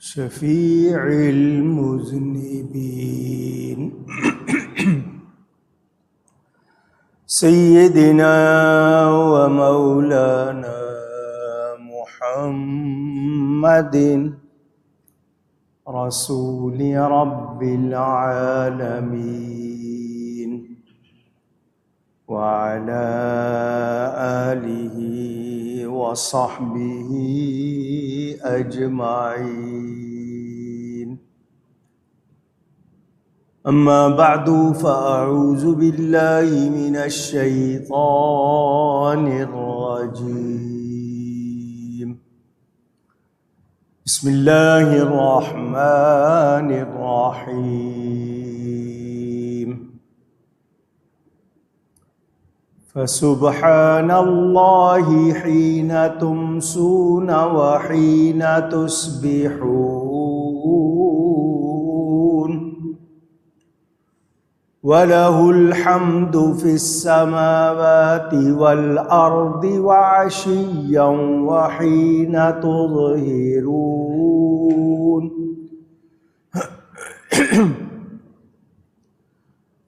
شفیع المذنبین سیدنا و مولانا محمد رسول رب العالمین وعلى آلہ وصحبہ أجمعين. أما بعد فأعوذ بالله من الشيطان الرجيم. بسم الله الرحمن الرحيم. فسبحان الله حين تمسون وحين تصبحون وله الحمد في السماوات والأرض وعشيا وحين تظهرون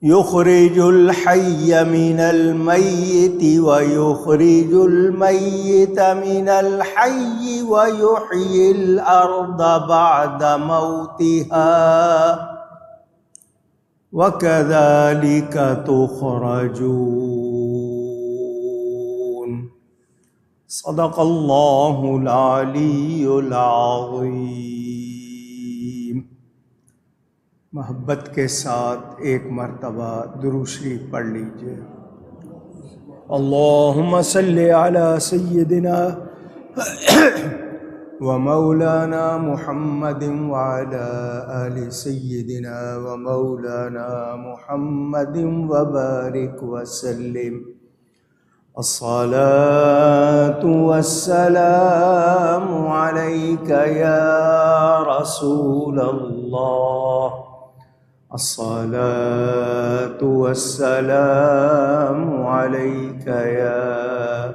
يخرج الحي من الميت ويخرج الميت من الحي ويحيي الأرض بعد موتها وكذلك تخرجون. صدق الله العلي العظيم. محبت کے ساتھ ایک مرتبہ درود شریف پڑھ لیجئے. اللہم صلی علی سیدنا و مولانا محمد وعلی آل سیدنا و مولانا محمد وبارک وسلم. الصلاة والسلام علیک یا رسول اللہ. الصلاة والسلام عليك يا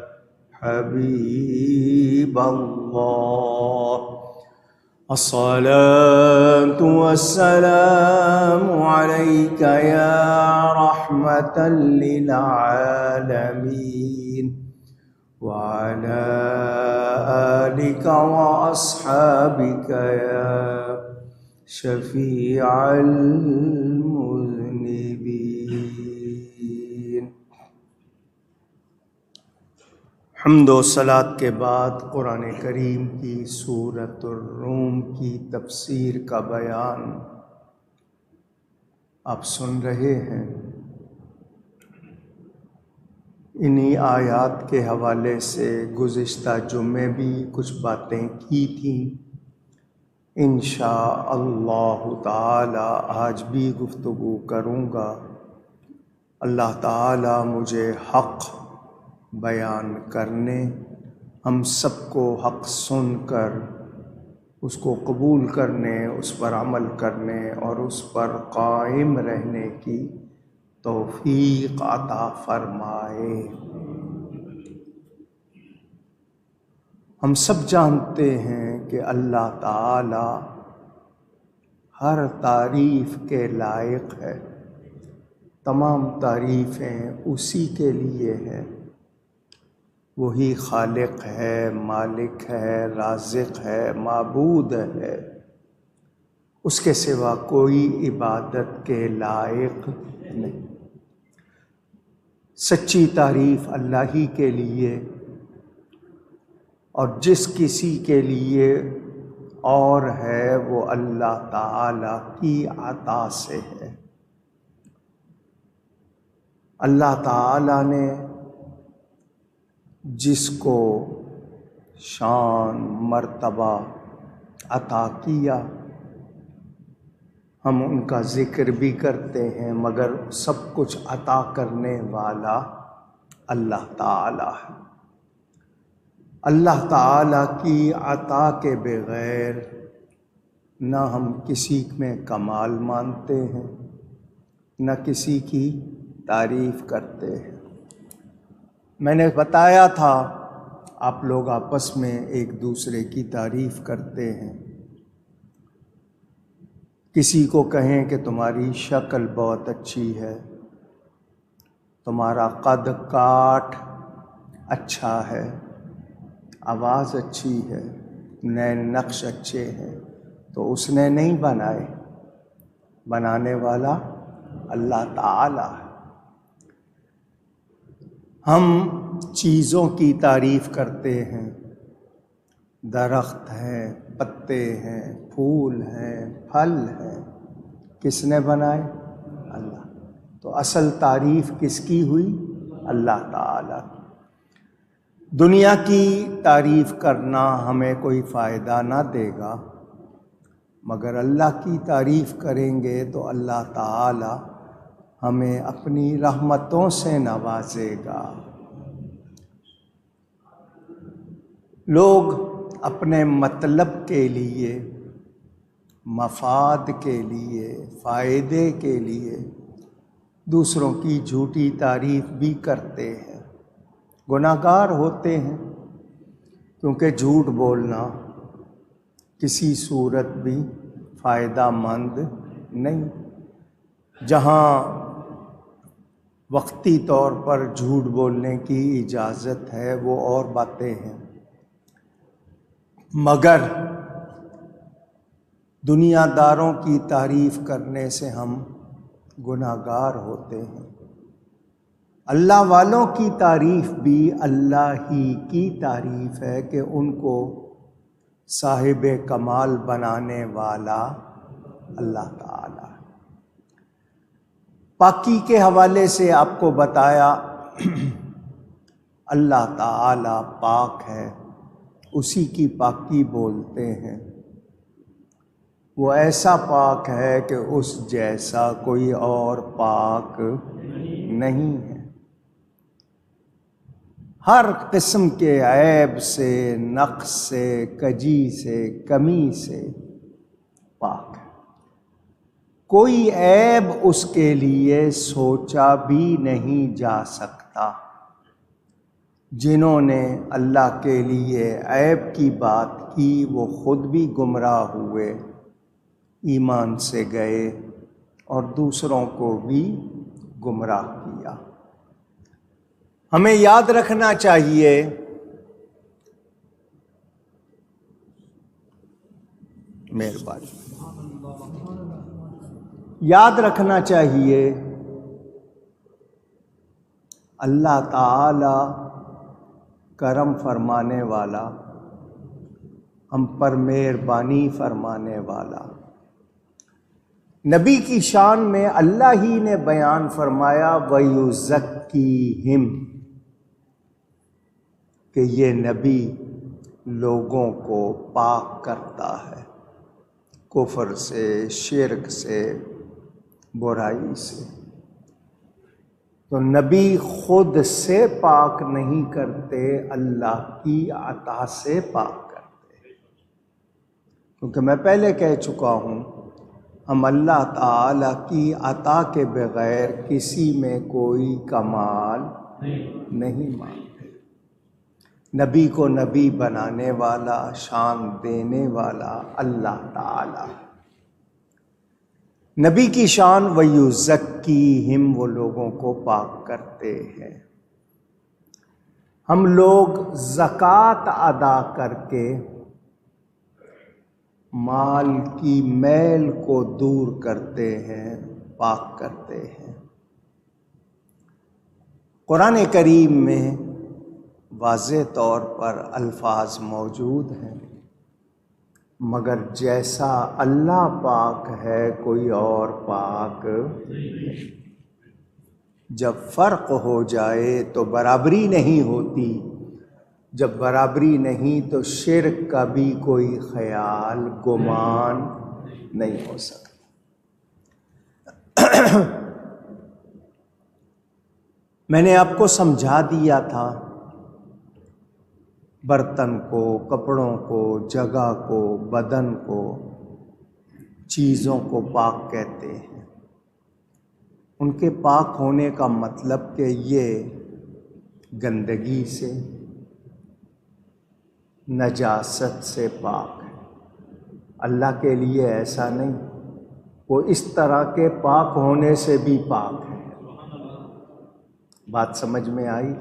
حبيب الله. الصلاة والسلام عليك يا رحمة للعالمين وعلى آلك وأصحابك يا شفیع المذنبین. حمد و صلاۃ کے بعد قرآن کریم کی سورۃ الروم کی تفسیر کا بیان آپ سن رہے ہیں. انہی آیات کے حوالے سے گزشتہ جمعے بھی کچھ باتیں کی تھیں. انشاء اللہ تعالی آج بھی گفتگو کروں گا. اللہ تعالی مجھے حق بیان کرنے، ہم سب کو حق سن کر اس کو قبول کرنے، اس پر عمل کرنے اور اس پر قائم رہنے کی توفیق عطا فرمائے. ہم سب جانتے ہیں کہ اللہ تعالی ہر تعریف کے لائق ہے. تمام تعریفیں اسی کے لیے ہیں. وہی خالق ہے، مالک ہے، رازق ہے، معبود ہے. اس کے سوا کوئی عبادت کے لائق نہیں. سچی تعریف اللہ ہی کے لیے، اور جس کسی کے لیے اور ہے وہ اللہ تعالی کی عطا سے ہے. اللہ تعالی نے جس کو شان مرتبہ عطا کیا ہم ان کا ذکر بھی کرتے ہیں، مگر سب کچھ عطا کرنے والا اللہ تعالی ہے. اللہ تعالیٰ کی عطا کے بغیر نہ ہم کسی میں کمال مانتے ہیں نہ کسی کی تعریف کرتے ہیں. میں نے بتایا تھا آپ لوگ آپس میں ایک دوسرے کی تعریف کرتے ہیں، کسی کو کہیں کہ تمہاری شکل بہت اچھی ہے، تمہارا قد کاٹ اچھا ہے، آواز اچھی ہے، نئے نقش اچھے ہیں، تو اس نے نہیں بنائے، بنانے والا اللہ تعالی ہے۔ ہم چیزوں کی تعریف کرتے ہیں، درخت ہیں، پتے ہیں، پھول ہیں، پھل ہیں، کس نے بنائے؟ اللہ۔ تو اصل تعریف کس کی ہوئی؟ اللہ تعالی کی۔ دنیا کی تعریف کرنا ہمیں کوئی فائدہ نہ دے گا، مگر اللہ کی تعریف کریں گے تو اللہ تعالی ہمیں اپنی رحمتوں سے نوازے گا۔ لوگ اپنے مطلب کے لیے، مفاد کے لیے، فائدے کے لیے دوسروں کی جھوٹی تعریف بھی کرتے ہیں، گناہگار ہوتے ہیں، کیونکہ جھوٹ بولنا کسی صورت بھی فائدہ مند نہیں۔ جہاں وقتی طور پر جھوٹ بولنے کی اجازت ہے وہ اور باتیں ہیں، مگر دنیا داروں کی تعریف کرنے سے ہم گناہگار ہوتے ہیں۔ اللہ والوں کی تعریف بھی اللہ ہی کی تعریف ہے کہ ان کو صاحب کمال بنانے والا اللہ تعالی ہے۔ پاکی کے حوالے سے آپ کو بتایا اللہ تعالی پاک ہے، اسی کی پاکی بولتے ہیں۔ وہ ایسا پاک ہے کہ اس جیسا کوئی اور پاک نہیں ہے، ہر قسم کے عیب سے، نقص سے، کجی سے، کمی سے پاک ہے۔ کوئی عیب اس کے لیے سوچا بھی نہیں جا سکتا۔ جنہوں نے اللہ کے لیے عیب کی بات کی وہ خود بھی گمراہ ہوئے، ایمان سے گئے اور دوسروں کو بھی گمراہ کیا۔ ہمیں یاد رکھنا چاہیے مہربانی یاد رکھنا چاہیے اللہ تعالی کرم فرمانے والا، ہم پر مہربانی فرمانے والا۔ نبی کی شان میں اللہ ہی نے بیان فرمایا وَيُزَكِّيهِمْ، کہ یہ نبی لوگوں کو پاک کرتا ہے کفر سے، شرک سے، برائی سے۔ تو نبی خود سے پاک نہیں کرتے، اللہ کی عطا سے پاک کرتے، کیونکہ میں پہلے کہہ چکا ہوں ہم اللہ تعالی کی عطا کے بغیر کسی میں کوئی کمال نہیں مانتے۔ نبی کو نبی بنانے والا، شان دینے والا اللہ تعالی۔ نبی کی شان وَيُزَكِّيهِمْ، وہ لوگوں کو پاک کرتے ہیں۔ ہم لوگ زکوٰۃ ادا کر کے مال کی میل کو دور کرتے ہیں، پاک کرتے ہیں۔ قرآن کریم میں واضح طور پر الفاظ موجود ہیں، مگر جیسا اللہ پاک ہے کوئی اور پاک نہیں۔ جب فرق ہو جائے تو برابری نہیں ہوتی، جب برابری نہیں تو شرک کا بھی کوئی خیال، گمان نہیں ہو سکتا۔ میں نے آپ کو سمجھا دیا تھا، برتن کو، کپڑوں کو، جگہ کو، بدن کو، چیزوں کو پاک کہتے ہیں۔ ان کے پاک ہونے کا مطلب کہ یہ گندگی سے، نجاست سے پاک ہے۔ اللہ کے لیے ایسا نہیں۔ وہ اس طرح کے پاک ہونے سے بھی پاک ہے۔ بات سمجھ میں آئی؟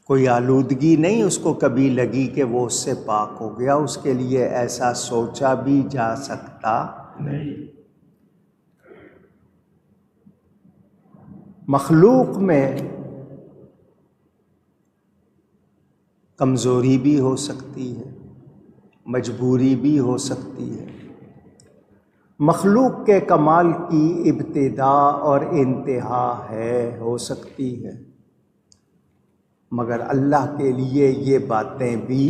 کوئی آلودگی نہیں اس کو کبھی لگی کہ وہ اس سے پاک ہو گیا، اس کے لیے ایسا سوچا بھی جا سکتا نہیں۔ مخلوق میں کمزوری بھی ہو سکتی ہے، مجبوری بھی ہو سکتی ہے، مخلوق کے کمال کی ابتدا اور انتہا ہے، ہو سکتی ہے، مگر اللہ کے لیے یہ باتیں بھی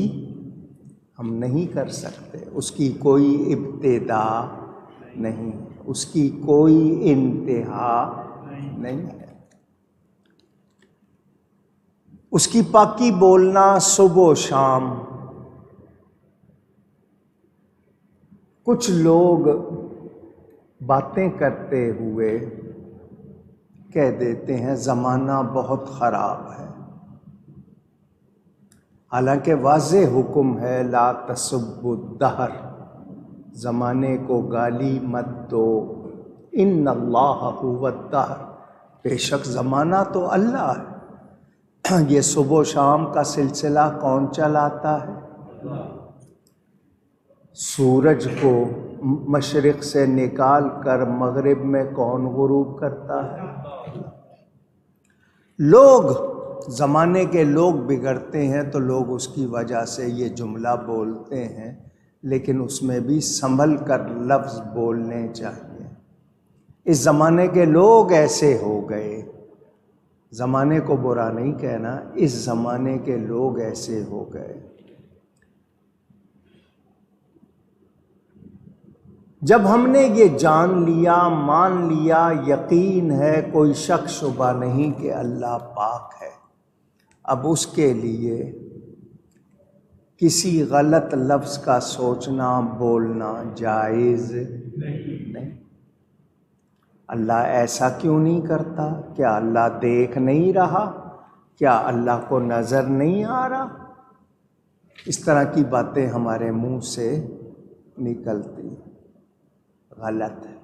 ہم نہیں کر سکتے۔ اس کی کوئی ابتدا نہیں، اس کی کوئی انتہا نہیں ہے۔ اس کی پاکی بولنا صبح و شام۔ کچھ لوگ باتیں کرتے ہوئے کہہ دیتے ہیں زمانہ بہت خراب ہے، حالانکہ واضح حکم ہے لا تسبوا الدہر، زمانے کو گالی مت دو، ان اللہ هو الدہر، بے شک زمانہ تو اللہ ہے۔ یہ صبح و شام کا سلسلہ کون چلاتا ہے؟ سورج کو مشرق سے نکال کر مغرب میں کون غروب کرتا ہے؟ لوگ، زمانے کے لوگ بگڑتے ہیں تو لوگ اس کی وجہ سے یہ جملہ بولتے ہیں، لیکن اس میں بھی سنبھل کر لفظ بولنے چاہیے۔ اس زمانے کے لوگ ایسے ہو گئے، زمانے کو برا نہیں کہنا، اس زمانے کے لوگ ایسے ہو گئے۔ جب ہم نے یہ جان لیا، مان لیا، یقین ہے، کوئی شک شبہ نہیں کہ اللہ پاک ہے، اب اس کے لیے کسی غلط لفظ کا سوچنا بولنا جائز نہیں۔ اللہ ایسا کیوں نہیں کرتا؟ کیا اللہ دیکھ نہیں رہا؟ کیا اللہ کو نظر نہیں آ رہا؟ اس طرح کی باتیں ہمارے منہ سے نکلتی، غلط ہے۔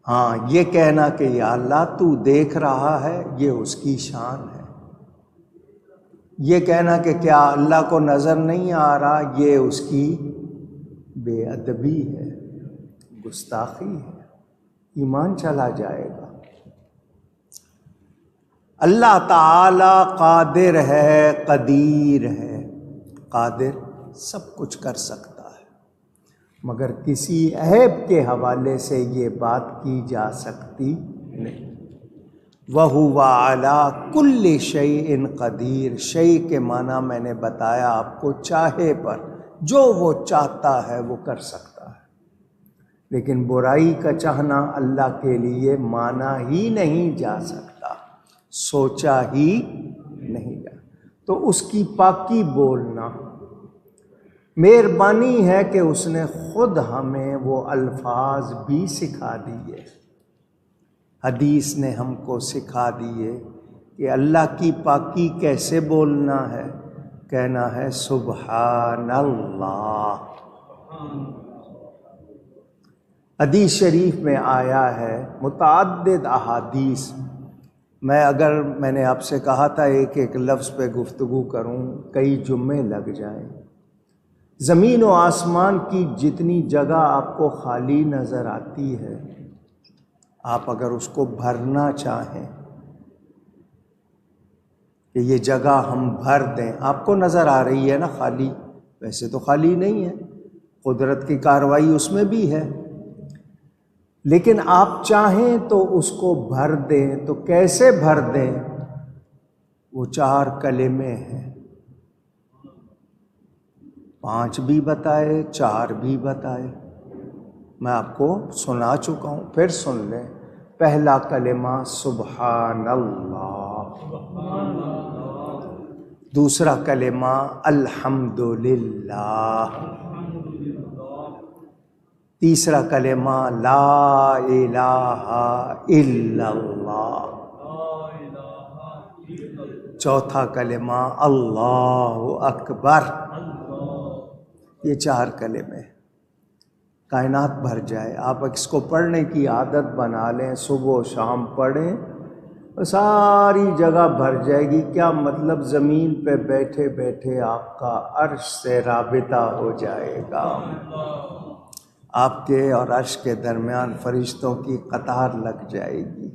ہاں، یہ کہنا کہ یا اللہ تو دیکھ رہا ہے، یہ اس کی شان ہے۔ یہ کہنا کہ کیا اللہ کو نظر نہیں آ رہا، یہ اس کی بے ادبی ہے، گستاخی ہے، ایمان چلا جائے گا۔ اللہ تعالی قادر ہے، قدیر ہے، قادر سب کچھ کر سکتا ہے، مگر کسی عیب کے حوالے سے یہ بات کی جا سکتی نہیں۔ وَهُوَ عَلَىٰ كُلِّ شَيْءٍ قَدِيرٌ، شیء کے معنی میں نے بتایا آپ کو، چاہے پر، جو وہ چاہتا ہے وہ کر سکتا ہے، لیکن برائی کا چاہنا اللہ کے لیے مانا ہی نہیں جا سکتا، سوچا ہی نہیں جا۔ تو اس کی پاکی بولنا، مہربانی ہے کہ اس نے خود ہمیں وہ الفاظ بھی سکھا دیے، حدیث نے ہم کو سکھا دیے کہ اللہ کی پاکی کیسے بولنا ہے، کہنا ہے سبحان اللہ۔ حدیث شریف میں آیا ہے، متعدد احادیث، میں نے آپ سے کہا تھا ایک ایک لفظ پہ گفتگو کروں، کئی جمعے لگ جائیں۔ زمین و آسمان کی جتنی جگہ آپ کو خالی نظر آتی ہے، آپ اگر اس کو بھرنا چاہیں کہ یہ جگہ ہم بھر دیں، آپ کو نظر آ رہی ہے نا خالی، ویسے تو خالی نہیں ہے، قدرت کی کاروائی اس میں بھی ہے، لیکن آپ چاہیں تو اس کو بھر دیں، تو کیسے بھر دیں؟ وہ 4 کلمے ہیں، 5 بھی بتائے، 4 بھی بتائے، میں آپ کو سنا چکا ہوں، پھر سن لیں۔ پہلا کلمہ سبحان اللہ، دوسرا کلمہ الحمدللہ، تیسرا کلمہ لا الہ الا اللہ، چوتھا کلمہ اللہ اکبر۔ یہ 4 کلمے۔ کائنات بھر جائے۔ آپ اس کو پڑھنے کی عادت بنا لیں، صبح و شام پڑھیں، ساری جگہ بھر جائے گی۔ کیا مطلب، زمین پہ بیٹھے بیٹھے آپ کا عرش سے رابطہ ہو جائے گا۔ آپ کے اور عرش کے درمیان فرشتوں کی قطار لگ جائے گی۔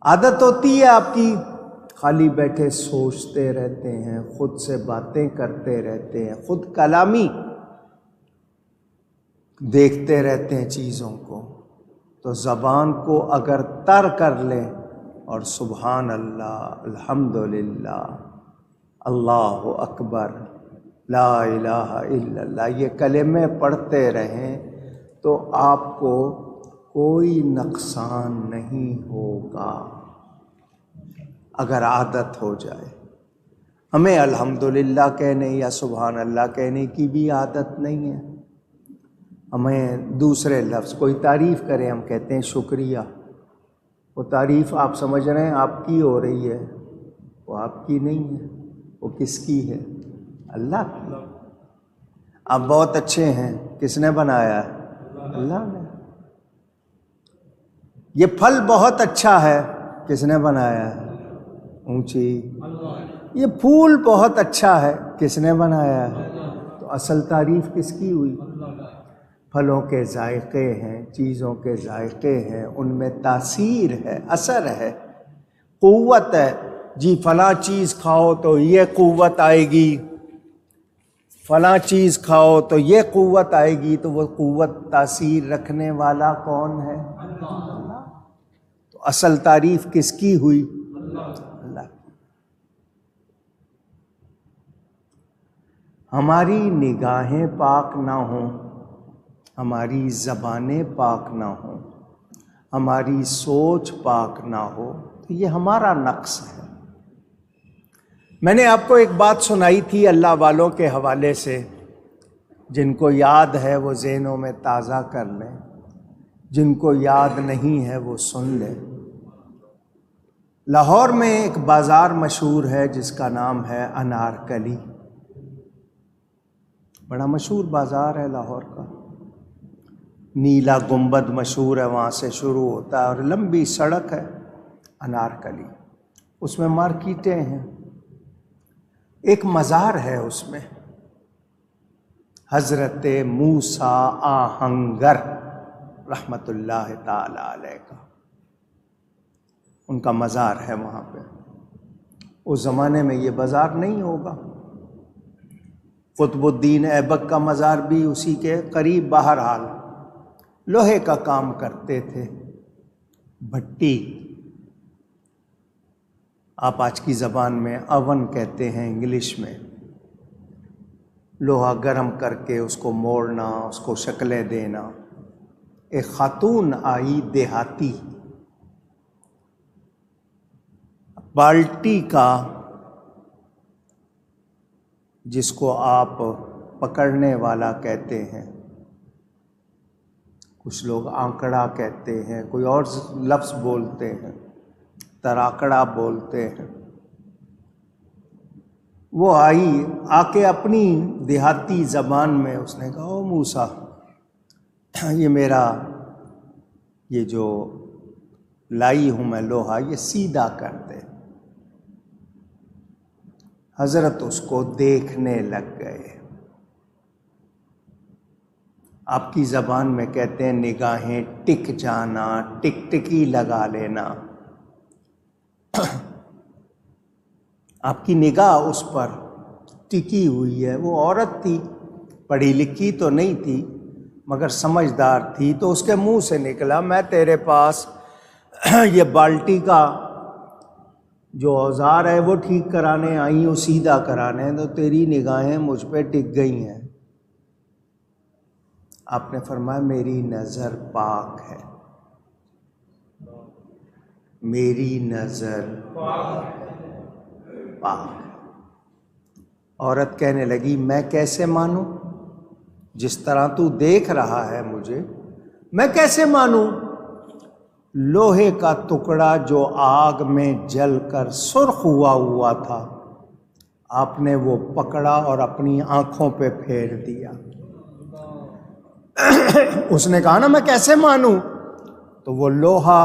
عادت ہوتی ہے آپ کی، خالی بیٹھے سوچتے رہتے ہیں، خود سے باتیں کرتے رہتے ہیں، خود کلامی دیکھتے رہتے ہیں چیزوں کو۔ تو زبان کو اگر تر کر لیں اور سبحان اللہ، الحمدللہ، اللہ اکبر، لا الہ الا اللہ یہ کلمے پڑھتے رہیں تو آپ کو کوئی نقصان نہیں ہوگا اگر عادت ہو جائے۔ ہمیں الحمدللہ کہنے یا سبحان اللہ کہنے کی بھی عادت نہیں ہے۔ ہمیں دوسرے لفظ، کوئی تعریف کرے ہم کہتے ہیں شکریہ۔ وہ تعریف آپ سمجھ رہے ہیں آپ کی ہو رہی ہے، وہ آپ کی نہیں ہے، وہ کس کی ہے؟ اللہ کی۔ آپ بہت اچھے ہیں، کس نے بنایا ہے؟ اللہ نے۔ یہ پھل بہت اچھا ہے، کس نے بنایا ہے؟ اونچی۔ یہ پھول بہت اچھا ہے، کس نے بنایا ہے؟ تو اصل تعریف کس کی ہوئی؟ پھلوں کے ذائقے ہیں، چیزوں کے ذائقے ہیں، ان میں تاثیر ہے، اثر ہے، قوت ہے۔ جی فلاں چیز کھاؤ تو یہ قوت آئے گی، فلاں چیز کھاؤ تو یہ قوت آئے گی، تو وہ قوت تاثیر رکھنے والا کون ہے؟ اللہ۔ تو اصل تعریف کس کی ہوئی؟ اللہ کی۔ ہماری نگاہیں پاک نہ ہوں، ہماری زبانیں پاک نہ ہوں، ہماری سوچ پاک نہ ہو، تو یہ ہمارا نقص ہے۔ میں نے آپ کو ایک بات سنائی تھی اللہ والوں کے حوالے سے، جن کو یاد ہے وہ ذہنوں میں تازہ کر لیں، جن کو یاد نہیں ہے وہ سن لیں۔ لاہور میں ایک بازار مشہور ہے جس کا نام ہے انارکلی، بڑا مشہور بازار ہے لاہور کا۔ نیلا گنبد مشہور ہے، وہاں سے شروع ہوتا ہے اور لمبی سڑک ہے انارکلی، اس میں مارکیٹیں ہیں۔ ایک مزار ہے اس میں، حضرت موسیٰ آہنگر رحمت اللہ تعالی علیہ کا، ان کا مزار ہے وہاں پہ۔ اس زمانے میں یہ بازار نہیں ہوگا۔ قطب الدین ایبک کا مزار بھی اسی کے قریب، بہرحال لوہے کا کام کرتے تھے، بھٹی، آپ آج کی زبان میں اوون کہتے ہیں، انگلش میں۔ لوہا گرم کر کے اس کو موڑنا، اس کو شکلیں دینا۔ ایک خاتون آئی دیہاتی، بالٹی کا، جس کو آپ پکڑنے والا کہتے ہیں، کچھ لوگ آنکڑا کہتے ہیں، کوئی اور لفظ بولتے ہیں، تراکڑا بولتے ہیں۔ وہ آئی، آ کے اپنی دیہاتی زبان میں اس نے کہا، او موسیٰ، یہ میرا یہ جو لائی ہوں میں لوہا، یہ سیدھا کر دے۔ حضرت اس کو دیکھنے لگ گئے۔ آپ کی زبان میں کہتے ہیں نگاہیں ٹک جانا، ٹک ٹکی لگا لینا۔ آپ کی نگاہ اس پر ٹکی ہوئی ہے۔ وہ عورت تھی، پڑھی لکھی تو نہیں تھی مگر سمجھدار تھی، تو اس کے منہ سے نکلا، میں تیرے پاس یہ بالٹی کا جو اوزار ہے وہ ٹھیک کرانے آئی ہوں، سیدھا کرانے، تو تیری نگاہیں مجھ پہ ٹک گئی ہیں۔ آپ نے فرمایا میری نظر پاک ہے، میری نظر پاک ہے۔ عورت کہنے لگی میں کیسے مانوں؟ جس طرح تو دیکھ رہا ہے مجھے، میں کیسے مانوں؟ لوہے کا ٹکڑا جو آگ میں جل کر سرخ ہوا تھا، آپ نے وہ پکڑا اور اپنی آنکھوں پہ پھیر دیا۔ اس نے کہا نا میں کیسے مانوں؟ تو وہ لوہا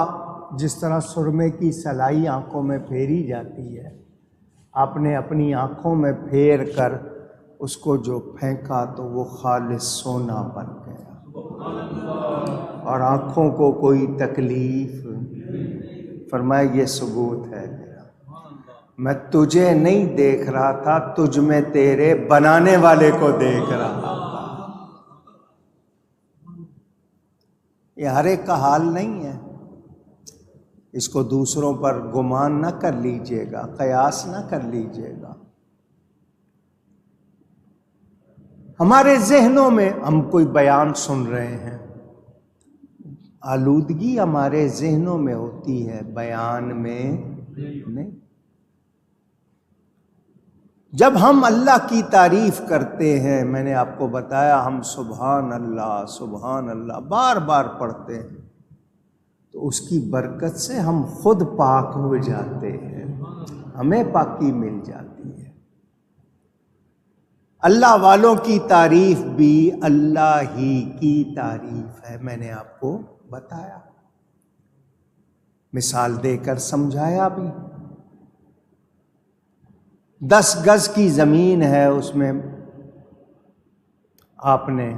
جس طرح سرمے کی سلائی آنکھوں میں پھیری جاتی ہے، آپ نے اپنی آنکھوں میں پھیر کر اس کو جو پھینکا تو وہ خالص سونا بن گیا، اور آنکھوں کو کوئی تکلیف۔ فرمایا یہ ثبوت ہے میرا، میں تجھے نہیں دیکھ رہا تھا، تجھ میں تیرے بنانے والے کو دیکھ رہا تھا۔ یہ ہر ایک کا حال نہیں ہے، اس کو دوسروں پر گمان نہ کر لیجئے گا، قیاس نہ کر لیجئے گا۔ ہمارے ذہنوں میں ہم کوئی بیان سن رہے ہیں، آلودگی ہمارے ذہنوں میں ہوتی ہے، بیان میں نہیں۔ جب ہم اللہ کی تعریف کرتے ہیں، میں نے آپ کو بتایا ہم سبحان اللہ بار بار پڑھتے ہیں، تو اس کی برکت سے ہم خود پاک ہو جاتے ہیں، ہمیں پاکی مل جاتی ہے۔ اللہ والوں کی تعریف بھی اللہ ہی کی تعریف ہے، میں نے آپ کو بتایا، مثال دے کر سمجھایا بھی۔ 10 گز کی زمین ہے، اس میں آپ نے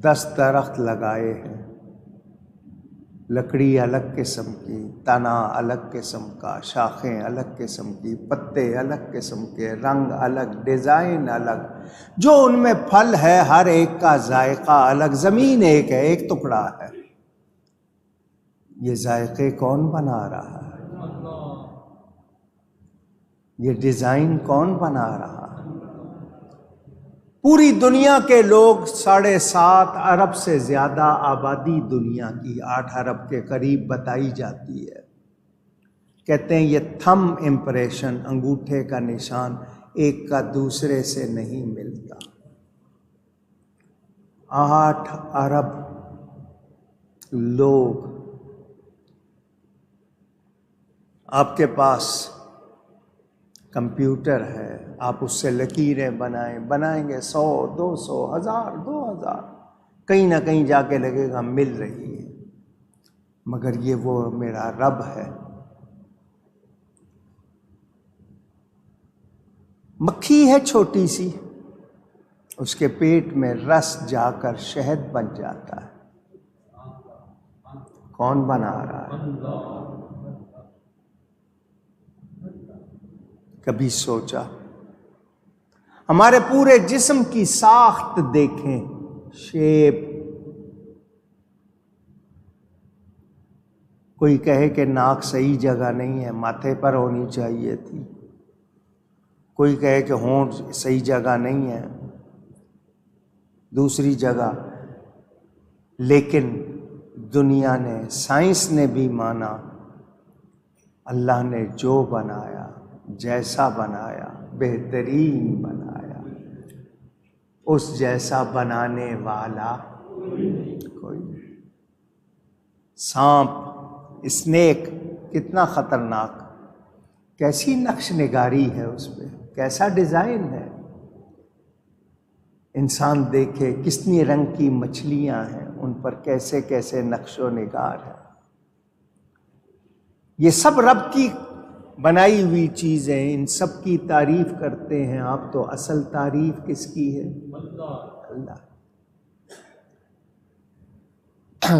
10 درخت لگائے ہیں، لکڑی الگ قسم کی، تنا الگ قسم کا، شاخیں الگ قسم کی، پتے الگ قسم کے، رنگ الگ، ڈیزائن الگ، جو ان میں پھل ہے ہر ایک کا ذائقہ الگ۔ زمین ایک ہے، ایک ٹکڑا ہے، یہ ذائقے کون بنا رہا ہے؟ یہ ڈیزائن کون بنا رہا ہے؟ پوری دنیا کے لوگ 7.5 ارب سے زیادہ آبادی دنیا کی 8 ارب کے قریب بتائی جاتی ہے۔ کہتے ہیں یہ تھم امپریشن، انگوٹھے کا نشان ایک کا دوسرے سے نہیں ملتا۔ 8 ارب لوگ، آپ کے پاس کمپیوٹر ہے، آپ اس سے لکیریں بنائیں گے، 100 200 1000 2000، کہیں نہ کہیں جا کے لگے گا مل رہی ہے، مگر یہ وہ میرا رب ہے۔ مکھی ہے چھوٹی سی، اس کے پیٹ میں رس جا کر شہد بن جاتا ہے، کون بنا رہا ہے؟ کبھی سوچا؟ ہمارے پورے جسم کی ساخت دیکھیں، شیپ، کوئی کہے کہ ناک صحیح جگہ نہیں ہے، ماتھے پر ہونی چاہیے تھی، کوئی کہے کہ ہونٹ صحیح جگہ نہیں ہے، دوسری جگہ، لیکن دنیا نے، سائنس نے بھی مانا، اللہ نے جو بنایا، جیسا بنایا، بہترین بنایا، اس جیسا بنانے والا کوئی نہیں۔ سانپ، اسنیک، کتنا خطرناک، کیسی نقش نگاری ہے اس پہ، کیسا ڈیزائن ہے۔ انسان دیکھے کتنی رنگ کی مچھلیاں ہیں، ان پر کیسے کیسے نقش و نگار ہے۔ یہ سب رب کی بنائی ہوئی چیزیں، ان سب کی تعریف کرتے ہیں آپ، تو اصل تعریف کس کی ہے؟ اللہ۔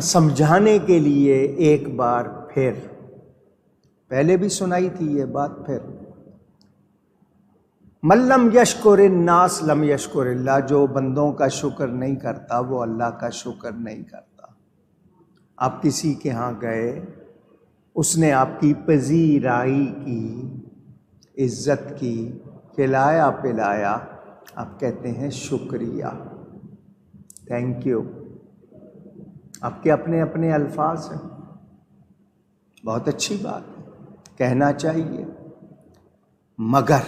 سمجھانے کے لیے ایک بار پھر، پہلے بھی سنائی تھی یہ بات، پھر من لم یشکر الناس لم یشکر اللہ، جو بندوں کا شکر نہیں کرتا وہ اللہ کا شکر نہیں کرتا۔ آپ کسی کے ہاں گئے، اس نے آپ کی پذیرائی کی، عزت کی، کھلایا پلایا، آپ کہتے ہیں شکریہ، تھینک یو۔ آپ کے اپنے اپنے الفاظ ہیں، بہت اچھی بات ہے، کہنا چاہیے، مگر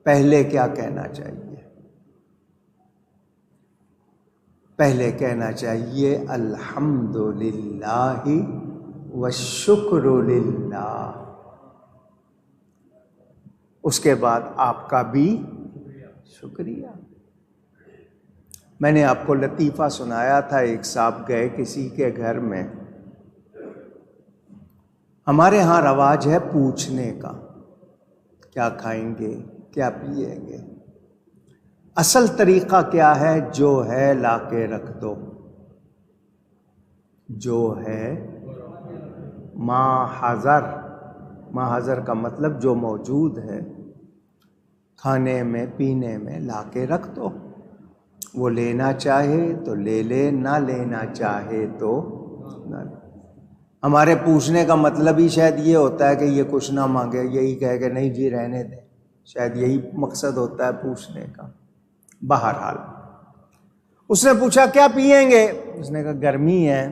پہلے کیا کہنا چاہیے؟ پہلے کہنا چاہیے الحمدللہ والشکر للہ، اس کے بعد آپ کا بھی شکریہ۔ میں نے آپ کو لطیفہ سنایا تھا، ایک صاحب گئے کسی کے گھر میں. ہمارے ہاں رواج ہے پوچھنے کا، کیا کھائیں گے، کیا پئیں گے. اصل طریقہ کیا ہے؟ جو ہے لا کے رکھ دو. جو ہے ما حضر، ما حضر کا مطلب جو موجود ہے، کھانے میں پینے میں لا کے رکھ دو. وہ لینا چاہے تو لے لے، نہ لینا چاہے تو نہ لے. ہمارے پوچھنے کا مطلب ہی شاید یہ ہوتا ہے کہ یہ کچھ نہ مانگے، یہی کہے کہ نہیں جی رہنے دیں. شاید یہی مقصد ہوتا ہے پوچھنے کا. بہرحال اس نے پوچھا کیا پئیں گے؟ اس نے کہا گرمی ہے،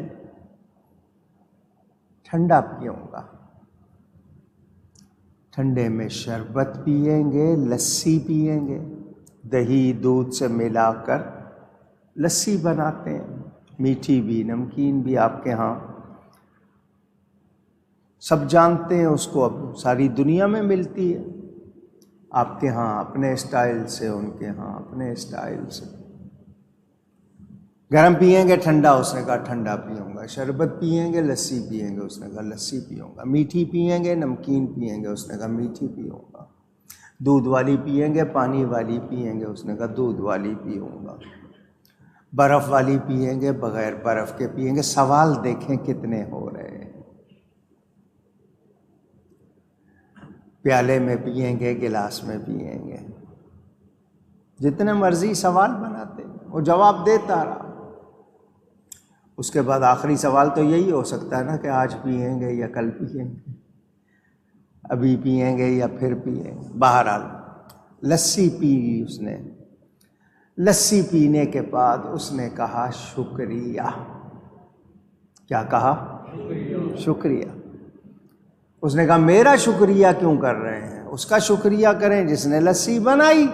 ٹھنڈا پیوں گا. ٹھنڈے میں شربت پئیں گے، لسی پئیں گے. دہی دودھ سے ملا کر لسی بناتے ہیں، میٹھی بھی نمکین بھی. آپ کے ہاں سب جانتے ہیں اس کو، اب ساری دنیا میں ملتی ہے. آپ کے ہاں اپنے اسٹائل سے، ان کے ہاں اپنے اسٹائل سے. گرم پئیں گے ٹھنڈا؟ اس نے کہا ٹھنڈا پیوں گا. شربت پئیں گے، لسی پئیں گے؟ اس نے کہا لسی پیوں گا. میٹھی پئیں گے، نمکین پئیں گے؟ اس نے کہا میٹھی پیوں گا. دودھ والی پئیں گے، پانی والی پئیں گے؟ اس نے کہا دودھ والی پیوں گا. برف والی پئیں گے، بغیر برف کے پئیں گے؟ سوال دیکھیں کتنے ہو رہے ہیں. پیالے میں پئیں گے، گلاس میں پئیں گے؟ جتنے مرضی سوال بناتے، وہ جواب دیتا رہا. اس کے بعد آخری سوال تو یہی ہو سکتا ہے نا کہ آج پئیں گے یا کل پئیں گے، ابھی پئیں گے یا پھر پئیں گے. بہرحال لسی پی اس نے. لسی پینے کے بعد اس نے کہا شکریہ. کیا کہا؟ شکریہ. اس نے کہا میرا شکریہ کیوں کر رہے ہیں؟ اس کا شکریہ کریں جس نے لسی بنائی.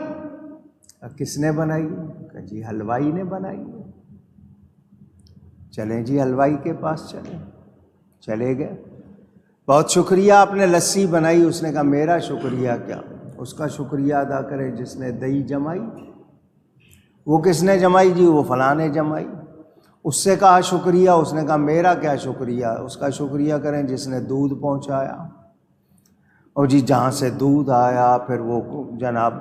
کس نے بنائی؟ کہ جی حلوائی نے بنائی. چلیں جی حلوائی کے پاس چلیں. چلے گئے. بہت شکریہ آپ نے لسی بنائی. اس نے کہا میرا شکریہ کیا، اس کا شکریہ ادا کریں جس نے دہی جمائی. وہ کس نے جمائی؟ جی وہ فلاں نے جمائی. اس سے کہا شکریہ. اس نے کہا میرا کیا شکریہ، اس کا شکریہ کریں جس نے دودھ پہنچایا. اور جی جہاں سے دودھ آیا پھر وہ جناب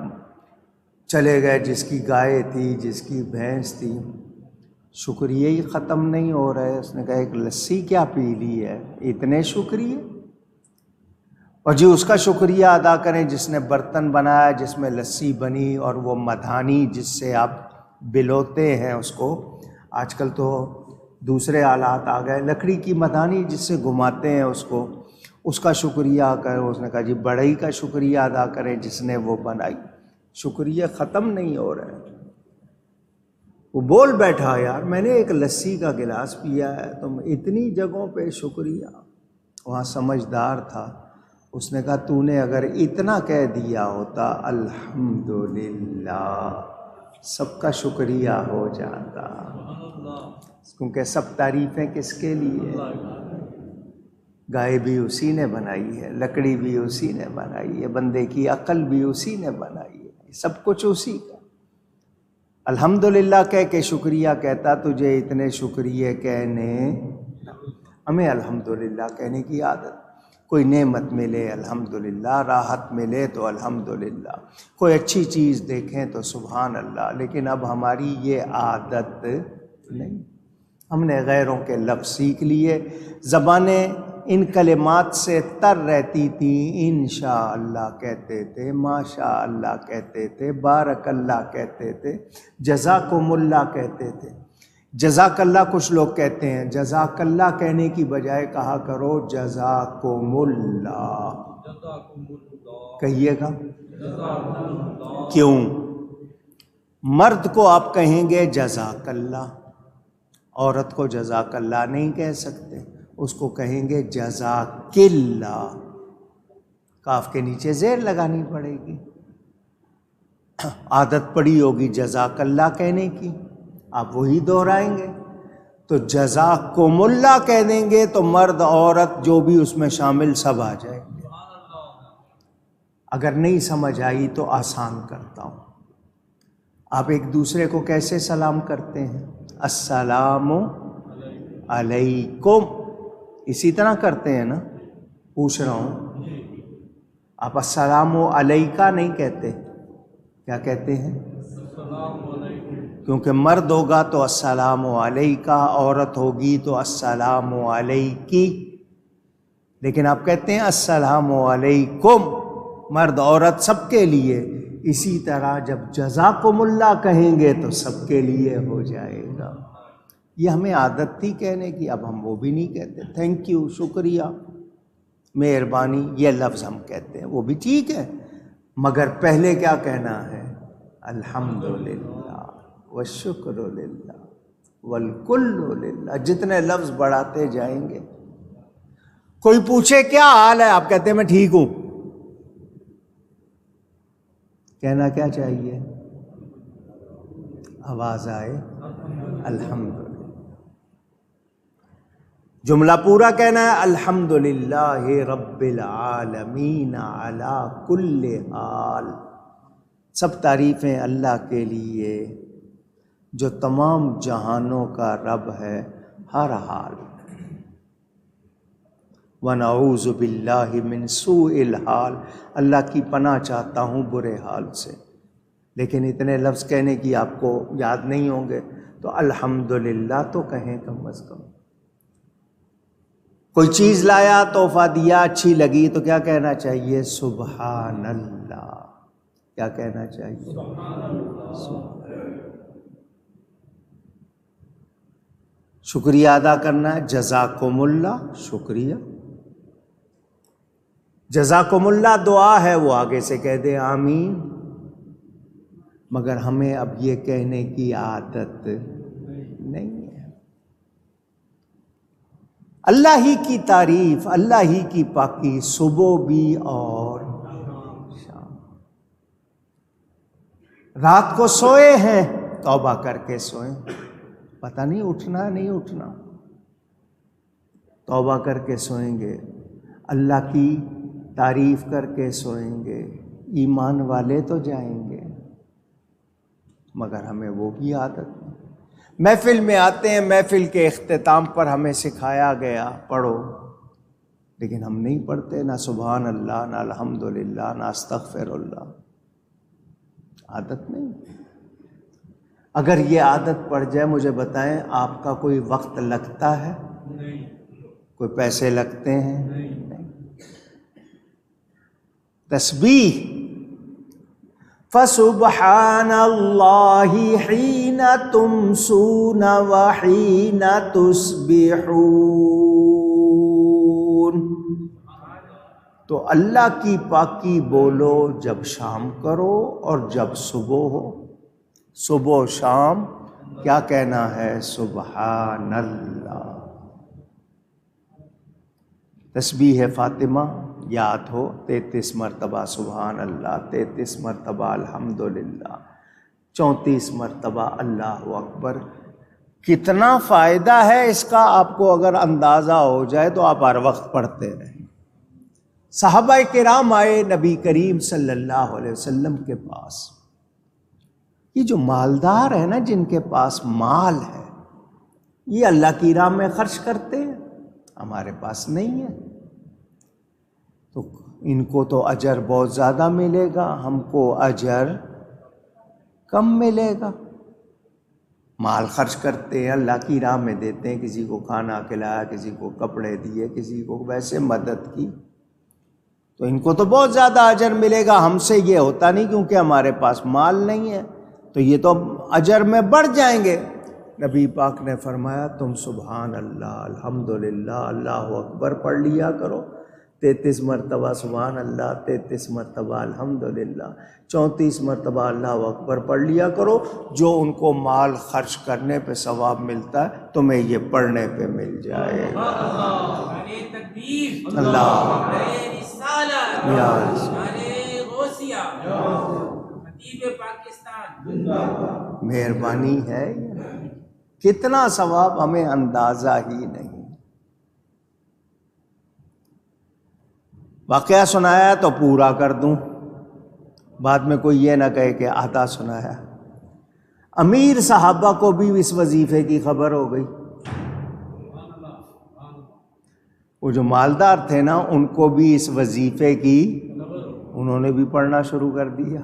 چلے گئے جس کی گائے تھی، جس کی بھینس تھی. شکریہ ہی ختم نہیں ہو رہے. اس نے کہا ایک لسی کیا پی لی ہے، اتنے شکریہ. اور جی اس کا شکریہ ادا کریں جس نے برتن بنایا جس میں لسی بنی، اور وہ مدھانی جس سے آپ بلوتے ہیں اس کو. آج کل تو دوسرے آلات آ گئے، لکڑی کی مدھانی جس سے گھماتے ہیں اس کو، اس کا شکریہ کریں. اس نے کہا جی بڑھئی کا شکریہ ادا کریں جس نے وہ بنائی. شکریہ ختم نہیں ہو رہے. وہ بول بیٹھا یار میں نے ایک لسی کا گلاس پیا ہے، تم اتنی جگہوں پہ شکریہ. وہاں سمجھدار تھا. اس نے کہا تو نے اگر اتنا کہہ دیا ہوتا الحمدللہ، سب کا شکریہ ہو جاتا. کیونکہ سب تعریفیں کس کے لیے؟ گائے بھی اسی نے بنائی ہے، لکڑی بھی اسی نے بنائی ہے، بندے کی عقل بھی اسی نے بنائی ہے، سب کچھ اسی کا. الحمدللہ کہہ کے شکریہ کہتا. تجھے اتنے شکریہ کہنے، ہمیں الحمدللہ کہنے کی عادت. کوئی نعمت ملے الحمدللہ، راحت ملے تو الحمدللہ، کوئی اچھی چیز دیکھیں تو سبحان اللہ. لیکن اب ہماری یہ عادت نہیں. ہم نے غیروں کے لفظ سیکھ لیے. زبانیں ان کلمات سے تر رہتی تھیں. انشاءاللہ کہتے تھے، ماشاء اللہ کہتے تھے، بارک اللہ کہتے تھے، جزاکم اللہ کہتے تھے. جزاک اللہ کچھ لوگ کہتے ہیں، جزاک اللہ کہنے کی بجائے کہا کرو جزاکم اللہ. کہیے گا کیوں؟ مرد کو آپ کہیں گے جزاک اللہ، عورت کو جزاک اللہ نہیں کہہ سکتے، اس کو کہیں گے جزاک اللہ. کاف کے نیچے زیر لگانی پڑے گی. عادت پڑی ہوگی جزاک اللہ کہنے کی، آپ وہی دہرائیں گے. تو جزاکم اللہ کہہ دیں گے تو مرد عورت جو بھی اس میں شامل سب آ جائیں گے. اگر نہیں سمجھ آئی تو آسان کرتا ہوں. آپ ایک دوسرے کو کیسے سلام کرتے ہیں؟ السلام علیکم، اسی طرح کرتے ہیں نا؟ پوچھ رہا ہوں، آپ السلام علیکہ نہیں کہتے، کیا کہتے ہیں؟ کیونکہ مرد ہوگا تو السلام علیکہ، عورت ہوگی تو السلام علیکی، لیکن آپ کہتے ہیں السلام علیکم، مرد عورت سب کے لیے۔ اسی طرح جب جزاکم اللہ کہیں گے تو سب کے لیے ہو جائے گا۔ یہ ہمیں عادت تھی کہنے کی، اب ہم وہ بھی نہیں کہتے۔ تھینک یو، شکریہ، مہربانی، یہ لفظ ہم کہتے ہیں، وہ بھی ٹھیک ہے، مگر پہلے کیا کہنا ہے؟ الحمدللہ والشکر للہ والکل للہ۔ جتنے لفظ بڑھاتے جائیں گے، کوئی پوچھے کیا حال ہے، آپ کہتے ہیں میں ٹھیک ہوں، کہنا کیا چاہیے؟ آواز آئے الحمدللہ۔ جملہ پورا کہنا ہے الحمدللہ رب العالمین علی کل حال۔ سب تعریفیں اللہ کے لیے جو تمام جہانوں کا رب ہے، ہر حال۔ وَنَعُوذُ بِاللَّهِ مِنْ سُوءِ الْحَالِ، اللہ کی پناہ چاہتا ہوں برے حال سے۔ لیکن اتنے لفظ کہنے کی آپ کو یاد نہیں ہوں گے، تو الحمدللہ تو کہیں کم از کم۔ کوئی چیز لایا، تحفہ دیا، اچھی لگی تو کیا کہنا چاہیے؟ سبحان اللہ۔ کیا کہنا چاہیے؟ شکریہ ادا کرنا ہے، جزاکم اللہ، شکریہ۔ جزاکم اللہ دعا ہے، وہ آگے سے کہہ دے آمین، مگر ہمیں اب یہ کہنے کی عادت نہیں ہے۔ اللہ ہی کی تعریف، اللہ ہی کی پاکی، صبح بھی اور شام۔ رات کو سوئے ہیں، توبہ کر کے سوئیں، پتہ نہیں اٹھنا نہیں اٹھنا، توبہ کر کے سوئیں گے، اللہ کی تعریف کر کے سوئیں گے، ایمان والے تو جائیں گے، مگر ہمیں وہ بھی عادت نہیں۔ محفل میں آتے ہیں، محفل کے اختتام پر ہمیں سکھایا گیا پڑھو، لیکن ہم نہیں پڑھتے، نہ سبحان اللہ، نہ الحمدللہ، نہ استغفر اللہ، عادت نہیں۔ اگر یہ عادت پڑ جائے، مجھے بتائیں آپ کا کوئی وقت لگتا ہے؟ کوئی پیسے لگتے ہیں؟ نہیں۔ تسبیح، فسبحان اللہ حین تمسون وحین تصبحون، تو اللہ کی پاکی بولو جب شام کرو اور جب صبح ہو۔ صبح و شام کیا کہنا ہے؟ سبحان اللہ۔ تسبیح فاطمہ یاد ہو، 33 مرتبہ سبحان اللہ، 33 مرتبہ الحمدللہ، 34 مرتبہ اللہ اکبر۔ کتنا فائدہ ہے اس کا آپ کو اگر اندازہ ہو جائے تو آپ ہر وقت پڑھتے رہیں۔ صحابہ کرام آئے نبی کریم صلی اللہ علیہ وسلم کے پاس۔ یہ جو مالدار ہے نا، جن کے پاس مال ہے، یہ اللہ کی راہ میں خرچ کرتے ہیں، ہمارے پاس نہیں ہے، تو ان کو تو اجر بہت زیادہ ملے گا، ہم کو اجر کم ملے گا۔ مال خرچ کرتے ہیں، اللہ کی راہ میں دیتے ہیں، کسی کو کھانا کھلایا، کسی کو کپڑے دیے، کسی کو ویسے مدد کی، تو ان کو تو بہت زیادہ اجر ملے گا، ہم سے یہ ہوتا نہیں کیونکہ ہمارے پاس مال نہیں ہے، تو یہ تو اجر میں بڑھ جائیں گے۔ نبی پاک نے فرمایا تم سبحان اللہ، الحمدللہ، اللہ اکبر پڑھ لیا کرو، 33 مرتبہ سبحان اللہ، 33 مرتبہ الحمدللہ، 34 مرتبہ اللہ اکبر پڑھ لیا کرو، جو ان کو مال خرچ کرنے پہ ثواب ملتا ہے تمہیں یہ پڑھنے پہ مل جائے گا۔ اللہ مہربانی ہے، کتنا ثواب ہمیں اندازہ ہی نہیں۔ واقعہ سنایا تو پورا کر دوں، بعد میں کوئی یہ نہ کہے کہ آدھا سنایا۔ امیر صحابہ کو بھی اس وظیفے کی خبر ہو گئی. وہ جو مالدار تھے نا ان کو بھی اس وظیفے کی انہوں نے بھی پڑھنا شروع کر دیا.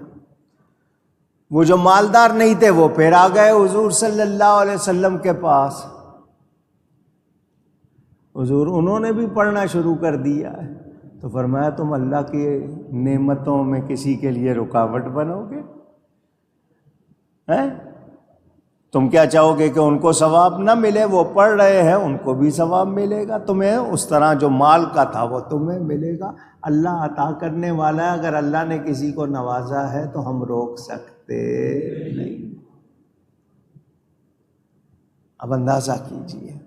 وہ جو مالدار نہیں تھے وہ پھر آ گئے حضور صلی اللہ علیہ وسلم کے پاس. حضور انہوں نے بھی پڑھنا شروع کر دیا ہے. تو فرمایا تم اللہ کی نعمتوں میں کسی کے لیے رکاوٹ بنو گے؟ تم کیا چاہو گے کہ ان کو ثواب نہ ملے؟ وہ پڑھ رہے ہیں ان کو بھی ثواب ملے گا، تمہیں اس طرح جو مال کا تھا وہ تمہیں ملے گا. اللہ عطا کرنے والا ہے. اگر اللہ نے کسی کو نوازا ہے تو ہم روک سکتے نہیں. اب اندازہ کیجئے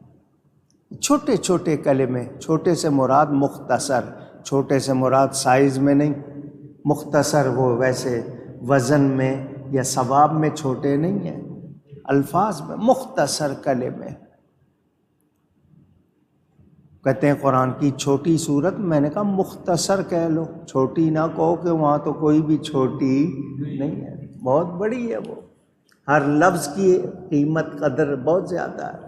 چھوٹے چھوٹے کلمے، چھوٹے سے مراد مختصر، چھوٹے سے مراد سائز میں نہیں، مختصر وہ ویسے وزن میں یا ثواب میں چھوٹے نہیں ہیں، الفاظ میں مختصر کلمے. کہتے ہیں قرآن کی چھوٹی صورت، میں نے کہا مختصر کہہ لو، چھوٹی نہ کہو کہ وہاں تو کوئی بھی چھوٹی نہیں ہے، بہت بڑی ہے وہ. ہر لفظ کی قیمت قدر بہت زیادہ ہے.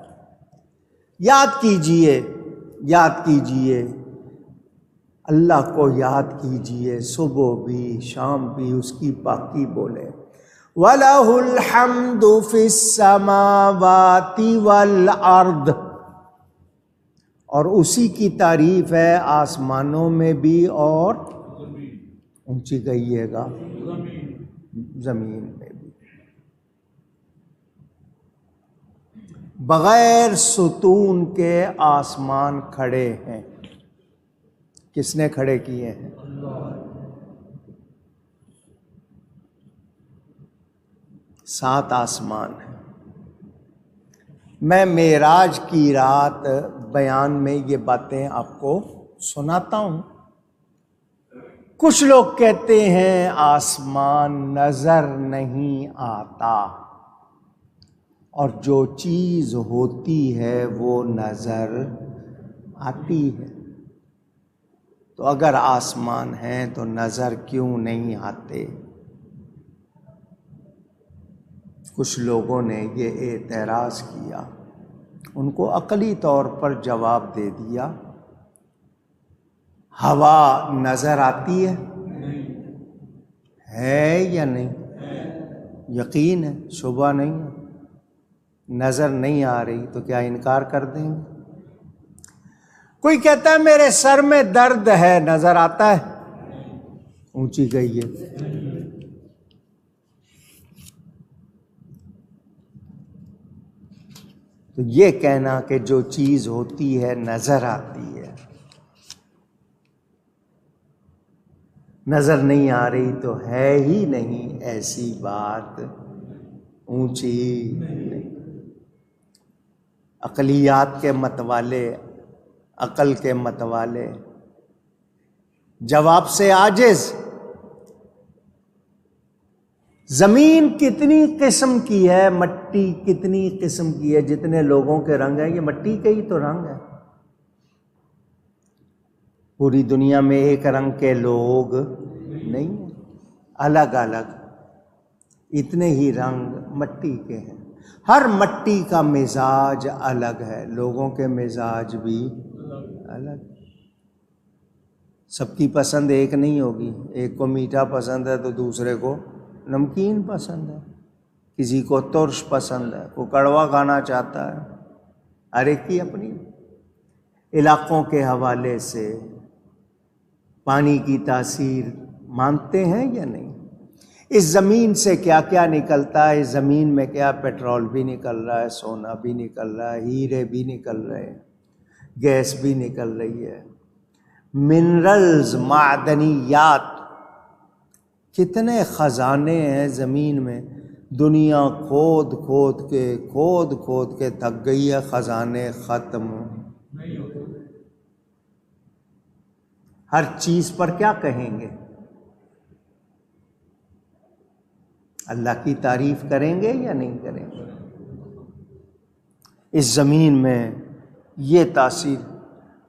یاد کیجئے، یاد کیجئے اللہ کو، یاد کیجئے صبح بھی شام بھی اس کی پاکی بولے. وَلَهُ الْحَمْدُ فِي السَّمَاوَاتِ وَالْأَرْضِ، اور اسی کی تعریف ہے آسمانوں میں بھی اور اونچی کہیے گا زمین میں بھی. بغیر ستون کے آسمان کھڑے ہیں. کس نے کھڑے کیے ہیں؟ سات آسمان ہیں. میں معراج کی رات بیان میں یہ باتیں آپ کو سناتا ہوں. کچھ لوگ کہتے ہیں آسمان نظر نہیں آتا، اور جو چیز ہوتی ہے وہ نظر آتی ہے. تو اگر آسمان ہیں تو نظر کیوں نہیں آتے؟ کچھ لوگوں نے یہ اعتراض کیا، ان کو عقلی طور پر جواب دے دیا، ہوا نظر آتی ہے یا نہیں؟ یقین ہے، شبہ نہیں ہے. نظر نہیں آ رہی تو کیا انکار کر دیں گے؟ کوئی کہتا ہے میرے سر میں درد ہے، نظر آتا ہے؟ اونچی کہیے. تو یہ کہنا کہ جو چیز ہوتی ہے نظر آتی ہے، نظر نہیں آ رہی تو ہے ہی نہیں، ایسی بات اونچی نہیں. عقلیات کے متوالے، عقل کے متوالے جواب سے عاجز. زمین کتنی قسم کی ہے، مٹی کتنی قسم کی ہے، جتنے لوگوں کے رنگ ہیں یہ مٹی کے ہی تو رنگ ہے. پوری دنیا میں ایک رنگ کے لوگ نہیں ہیں، الگ الگ اتنے ہی رنگ مٹی کے ہیں. ہر مٹی کا مزاج الگ ہے، لوگوں کے مزاج بھی الگ. سب کی پسند ایک نہیں ہوگی. ایک کو میٹھا پسند ہے تو دوسرے کو نمکین پسند ہے، کسی کو ترش پسند ہے، کوئی کڑوا کھانا چاہتا ہے. ہر ایک کی اپنی. علاقوں کے حوالے سے پانی کی تاثیر مانتے ہیں یا نہیں؟ اس زمین سے کیا کیا نکلتا ہے؟ اس زمین میں کیا پیٹرول بھی نکل رہا ہے، سونا بھی نکل رہا ہے، ہیرے بھی نکل رہے ہیں، گیس بھی نکل رہی ہے، منرلز، معدنیات، کتنے خزانے ہیں زمین میں. دنیا کھود کھود کے تھک گئی ہے، خزانے ختم نہیں ہوتے. ہر چیز پر کیا کہیں گے؟ اللہ کی تعریف کریں گے یا نہیں کریں گے؟ اس زمین میں یہ تاثیر،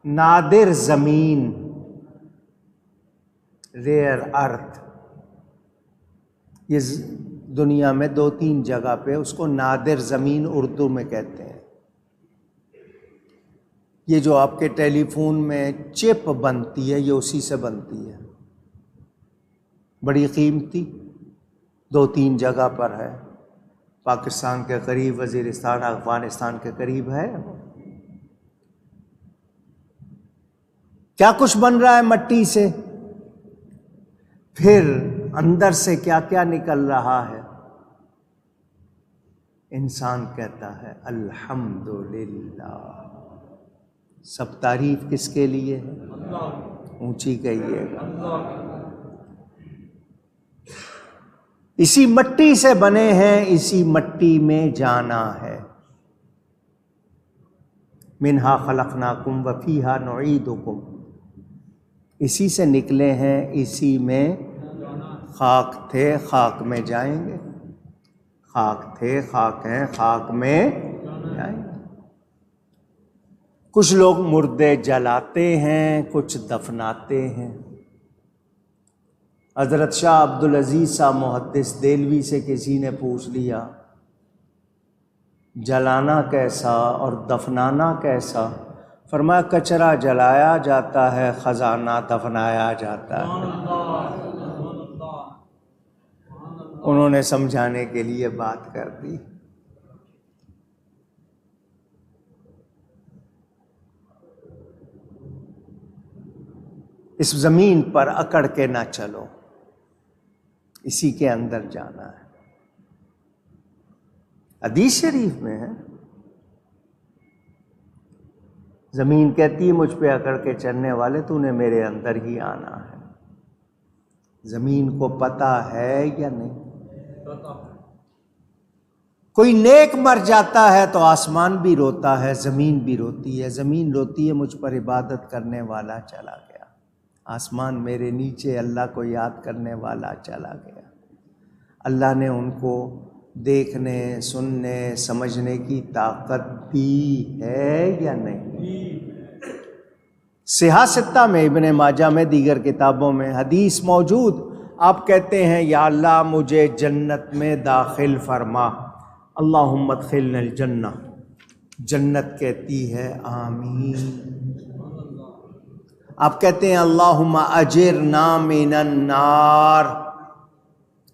نادر زمین، ریئر ارتھ، دنیا میں 2-3 جگہ پہ، اس کو نادر زمین اردو میں کہتے ہیں۔ یہ جو آپ کے ٹیلی فون میں چپ بنتی ہے، یہ اسی سے بنتی ہے، بڑی قیمتی، 2-3 جگہ پر ہے، پاکستان کے قریب، وزیرستان، افغانستان کے قریب ہے۔ کیا کچھ بن رہا ہے مٹی سے، پھر اندر سے کیا کیا نکل رہا ہے۔ انسان کہتا ہے الحمدللہ۔ سب تعریف کس کے لیے ہے؟ اونچی کہیے گا۔ اسی مٹی سے بنے ہیں، اسی مٹی میں جانا ہے۔ منہا خلقناکم وفیہا نعیدکم، اسی سے نکلے ہیں، اسی میں خاک تھے، خاک میں جائیں گے، خاک تھے، خاک ہیں، خاک میں جائیں گے۔ کچھ لوگ مردے جلاتے ہیں، کچھ دفناتے ہیں۔ حضرت شاہ عبدالعزیز صاحب محدث دہلوی سے کسی نے پوچھ لیا جلانا کیسا اور دفنانا کیسا؟ فرمایا کچرا جلایا جاتا ہے، خزانہ دفنایا جاتا ہے۔ انہوں نے سمجھانے کے لیے بات کر دی۔ اس زمین پر اکڑ کے نہ چلو، اسی کے اندر جانا ہے۔ حدیث شریف میں ہے، زمین کہتی ہے مجھ پہ اکڑ کے چلنے والے، تو نے میرے اندر ہی آنا ہے۔ زمین کو پتہ ہے یا نہیں؟ کوئی نیک مر جاتا ہے تو آسمان بھی روتا ہے، زمین بھی روتی ہے۔ زمین روتی ہے مجھ پر عبادت کرنے والا چلا گیا، آسمان میرے نیچے اللہ کو یاد کرنے والا چلا گیا۔ اللہ نے ان کو دیکھنے، سننے، سمجھنے کی طاقت دی ہے یا نہیں؟ صحیح ستہ میں، ابن ماجہ میں، دیگر کتابوں میں حدیث موجود۔ آپ کہتے ہیں یا اللہ مجھے جنت میں داخل فرما، اللہم ادخلنا الجنہ، جنت کہتی ہے آمین۔ آپ کہتے ہیں اللہم اجرنا من النار،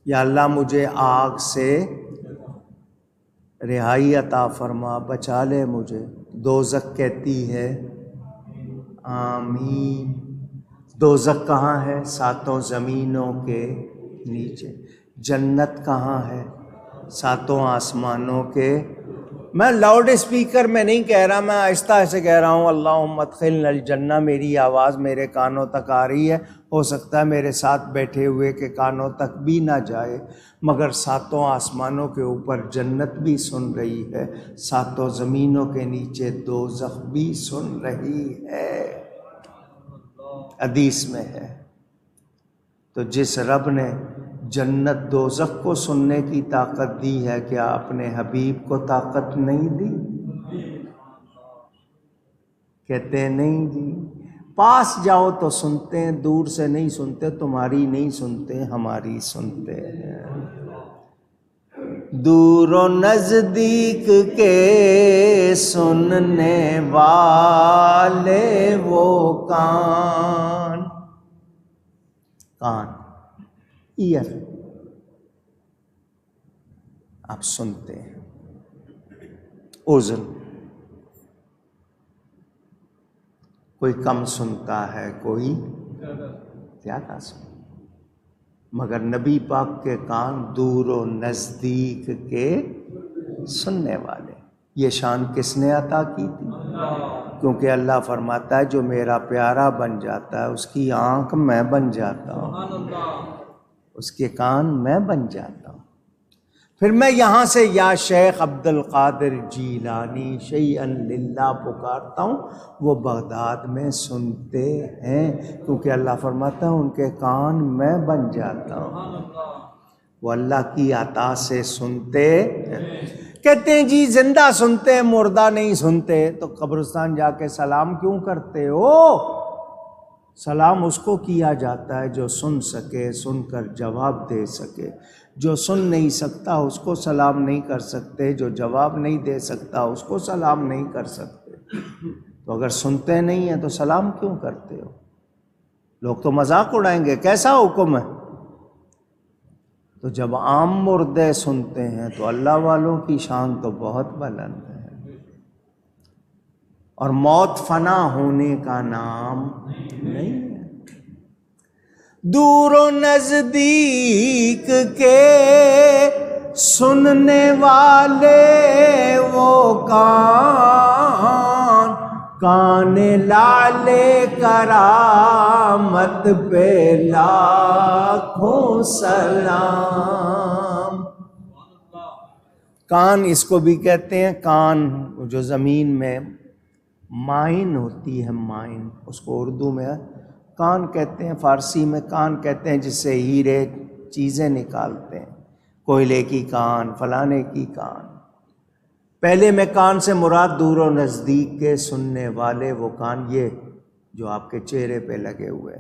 یا اللہ مجھے آگ سے رہائی عطا فرما، بچا لے مجھے۔ دوزخ کہتی ہے آمین۔ دوزخ کہاں ہے؟ 7 زمینوں کے نیچے۔ جنت کہاں ہے؟ 7 آسمانوں کے۔ میں لاؤڈ اسپیکر میں نہیں کہہ رہا، میں آہستہ سے کہہ رہا ہوں اللہم ادخلنا الجنہ۔ میری آواز میرے کانوں تک آ رہی ہے، ہو سکتا ہے میرے ساتھ بیٹھے ہوئے کے کانوں تک بھی نہ جائے، مگر 7 آسمانوں کے اوپر جنت بھی سن رہی ہے، 7 زمینوں کے نیچے دوزخ بھی سن رہی ہے۔ حدیث میں ہے۔ تو جس رب نے جنت دوزخ کو سننے کی طاقت دی ہے، کیا اپنے حبیب کو طاقت نہیں دی؟ کہتے ہیں نہیں دی، پاس جاؤ تو سنتے ہیں، دور سے نہیں سنتے، تمہاری نہیں سنتے، ہماری سنتے ہیں۔ دور و نزدیک کے سننے والے وہ کان، ایئر، آپ سنتے ہیں۔ اذن، کوئی کم سنتا ہے، کوئی زیادہ سنتا، مگر نبی پاک کے کان دور و نزدیک کے سننے والے۔ یہ شان کس نے عطا کی تھی؟ کیونکہ اللہ فرماتا ہے جو میرا پیارا بن جاتا ہے، اس کی آنکھ میں بن جاتا ہوں، اس کے کان میں بن جاتا ہوں۔ پھر میں یہاں سے یا شیخ عبد القادر جیلانی شیئن للہ پکارتا ہوں، وہ بغداد میں سنتے ہیں، کیونکہ اللہ فرماتا ہے ان کے کان میں بن جاتا ہوں۔ وہ اللہ کی عطا سے سنتے ہیں۔ کہتے ہیں جی زندہ سنتے ہیں، مردہ نہیں سنتے، تو قبرستان جا کے سلام کیوں کرتے ہو؟ سلام اس کو کیا جاتا ہے جو سن سکے، سن کر جواب دے سکے۔ جو سن نہیں سکتا اس کو سلام نہیں کر سکتے، جو جواب نہیں دے سکتا اس کو سلام نہیں کر سکتے۔ تو اگر سنتے نہیں ہیں تو سلام کیوں کرتے ہو؟ لوگ تو مذاق اڑائیں گے، کیسا حکم ہے؟ تو جب عام مردے سنتے ہیں تو اللہ والوں کی شان تو بہت بلند ہے۔ اور موت فنا ہونے کا نام نہیں ہے۔ دور و نزدیک کے سننے والے وہ کان لالے کرامت پہ لاکھوں سلام۔ کان اس کو بھی کہتے ہیں، کان جو زمین میں مائن ہوتی ہے، مائن، اس کو اردو میں کان کہتے ہیں، فارسی میں کان کہتے ہیں، جس سے ہیرے چیزیں نکالتے ہیں، کوئلے کی کان، فلانے کی کان۔ پہلے میں کان سے مراد دور و نزدیک کے سننے والے وہ کان، یہ جو آپ کے چہرے پہ لگے ہوئے۔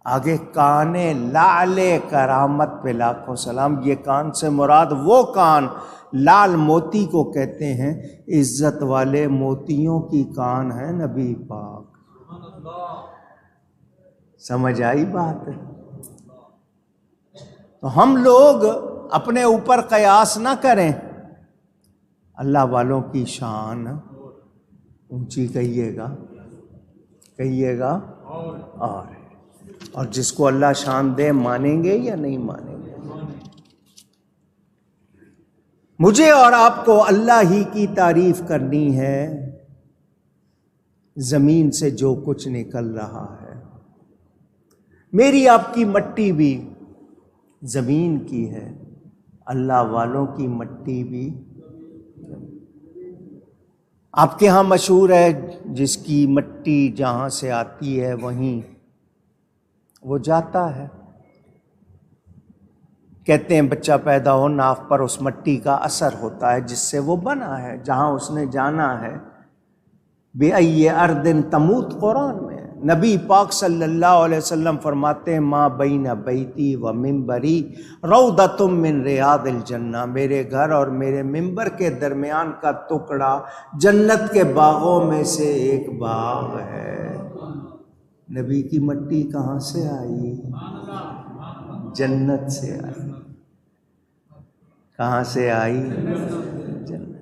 آگے کان لعل کرامت پہ لاکھوں سلام، یہ کان سے مراد وہ کان، لال موتی کو کہتے ہیں، عزت والے موتیوں کی کان ہے نبی پاک۔ سمجھ آئی بات؟ تو ہم لوگ اپنے اوپر قیاس نہ کریں، اللہ والوں کی شان اونچی کہیے گا اور جس کو اللہ شان دے مانیں گے یا نہیں مانیں گے؟ مجھے اور آپ کو اللہ ہی کی تعریف کرنی ہے، زمین سے جو کچھ نکل رہا ہے۔ میری آپ کی مٹی بھی زمین کی ہے، اللہ والوں کی مٹی بھی۔ آپ کے ہاں مشہور ہے، جس کی مٹی جہاں سے آتی ہے وہیں وہ جاتا ہے۔ کہتے ہیں بچہ پیدا ہو ناف پر اس مٹی کا اثر ہوتا ہے جس سے وہ بنا ہے، جہاں اس نے جانا ہے۔ بِأَيِّ أَرْضٍ تَمُوتُ قرآن میں نبی پاک صلی اللہ علیہ وسلم فرماتے ہیں، مَا بَيْنَ بَيْتِي وَمِنبَرِي رَوْضَةٌ مِّن رِیاضِ الْجَنَّہ، میرے گھر اور میرے ممبر کے درمیان کا ٹکڑا جنت کے باغوں میں سے ایک باغ ہے۔ نبی کی مٹی کہاں سے آئی؟ جنت سے آئی۔ کہاں سے آئی؟ جنت۔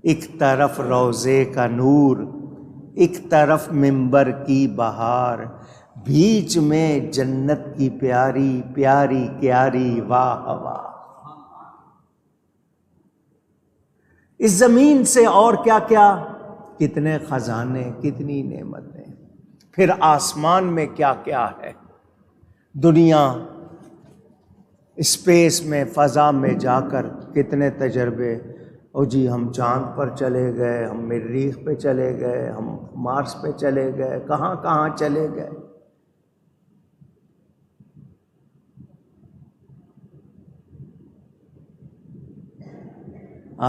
ایک طرف روضے کا نور، ایک طرف ممبر کی بہار، بیچ میں جنت کی پیاری پیاری کیاری واہ واہ۔ اس زمین سے اور کیا کیا، کتنے خزانے، کتنی نعمتیں۔ پھر آسمان میں کیا کیا ہے، دنیا اسپیس میں، فضا میں جا کر کتنے تجربے۔ او جی ہم چاند پر چلے گئے، ہم مریخ پہ چلے گئے، ہم مارس پہ چلے گئے، کہاں کہاں چلے گئے۔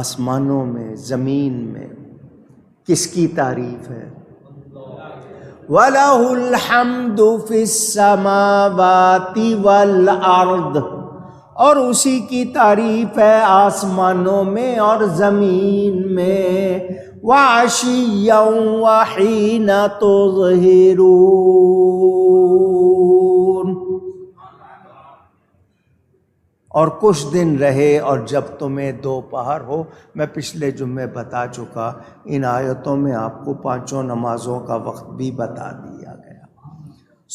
آسمانوں میں، زمین میں کس کی تعریف ہے؟ وَلَهُ الْحَمْدُ فِي السَّمَاوَاتِ وَالْأَرْضِ، اور اسی کی تعریف ہے آسمانوں میں اور زمین میں۔ وَعَشِيًّا وَحِينَ تُظْهِرُونَ، اور کچھ دن رہے اور جب تمہیں دوپہر ہو۔ میں پچھلے جمعے بتا چکا، ان آیتوں میں آپ کو پانچوں نمازوں کا وقت بھی بتا دیا گیا۔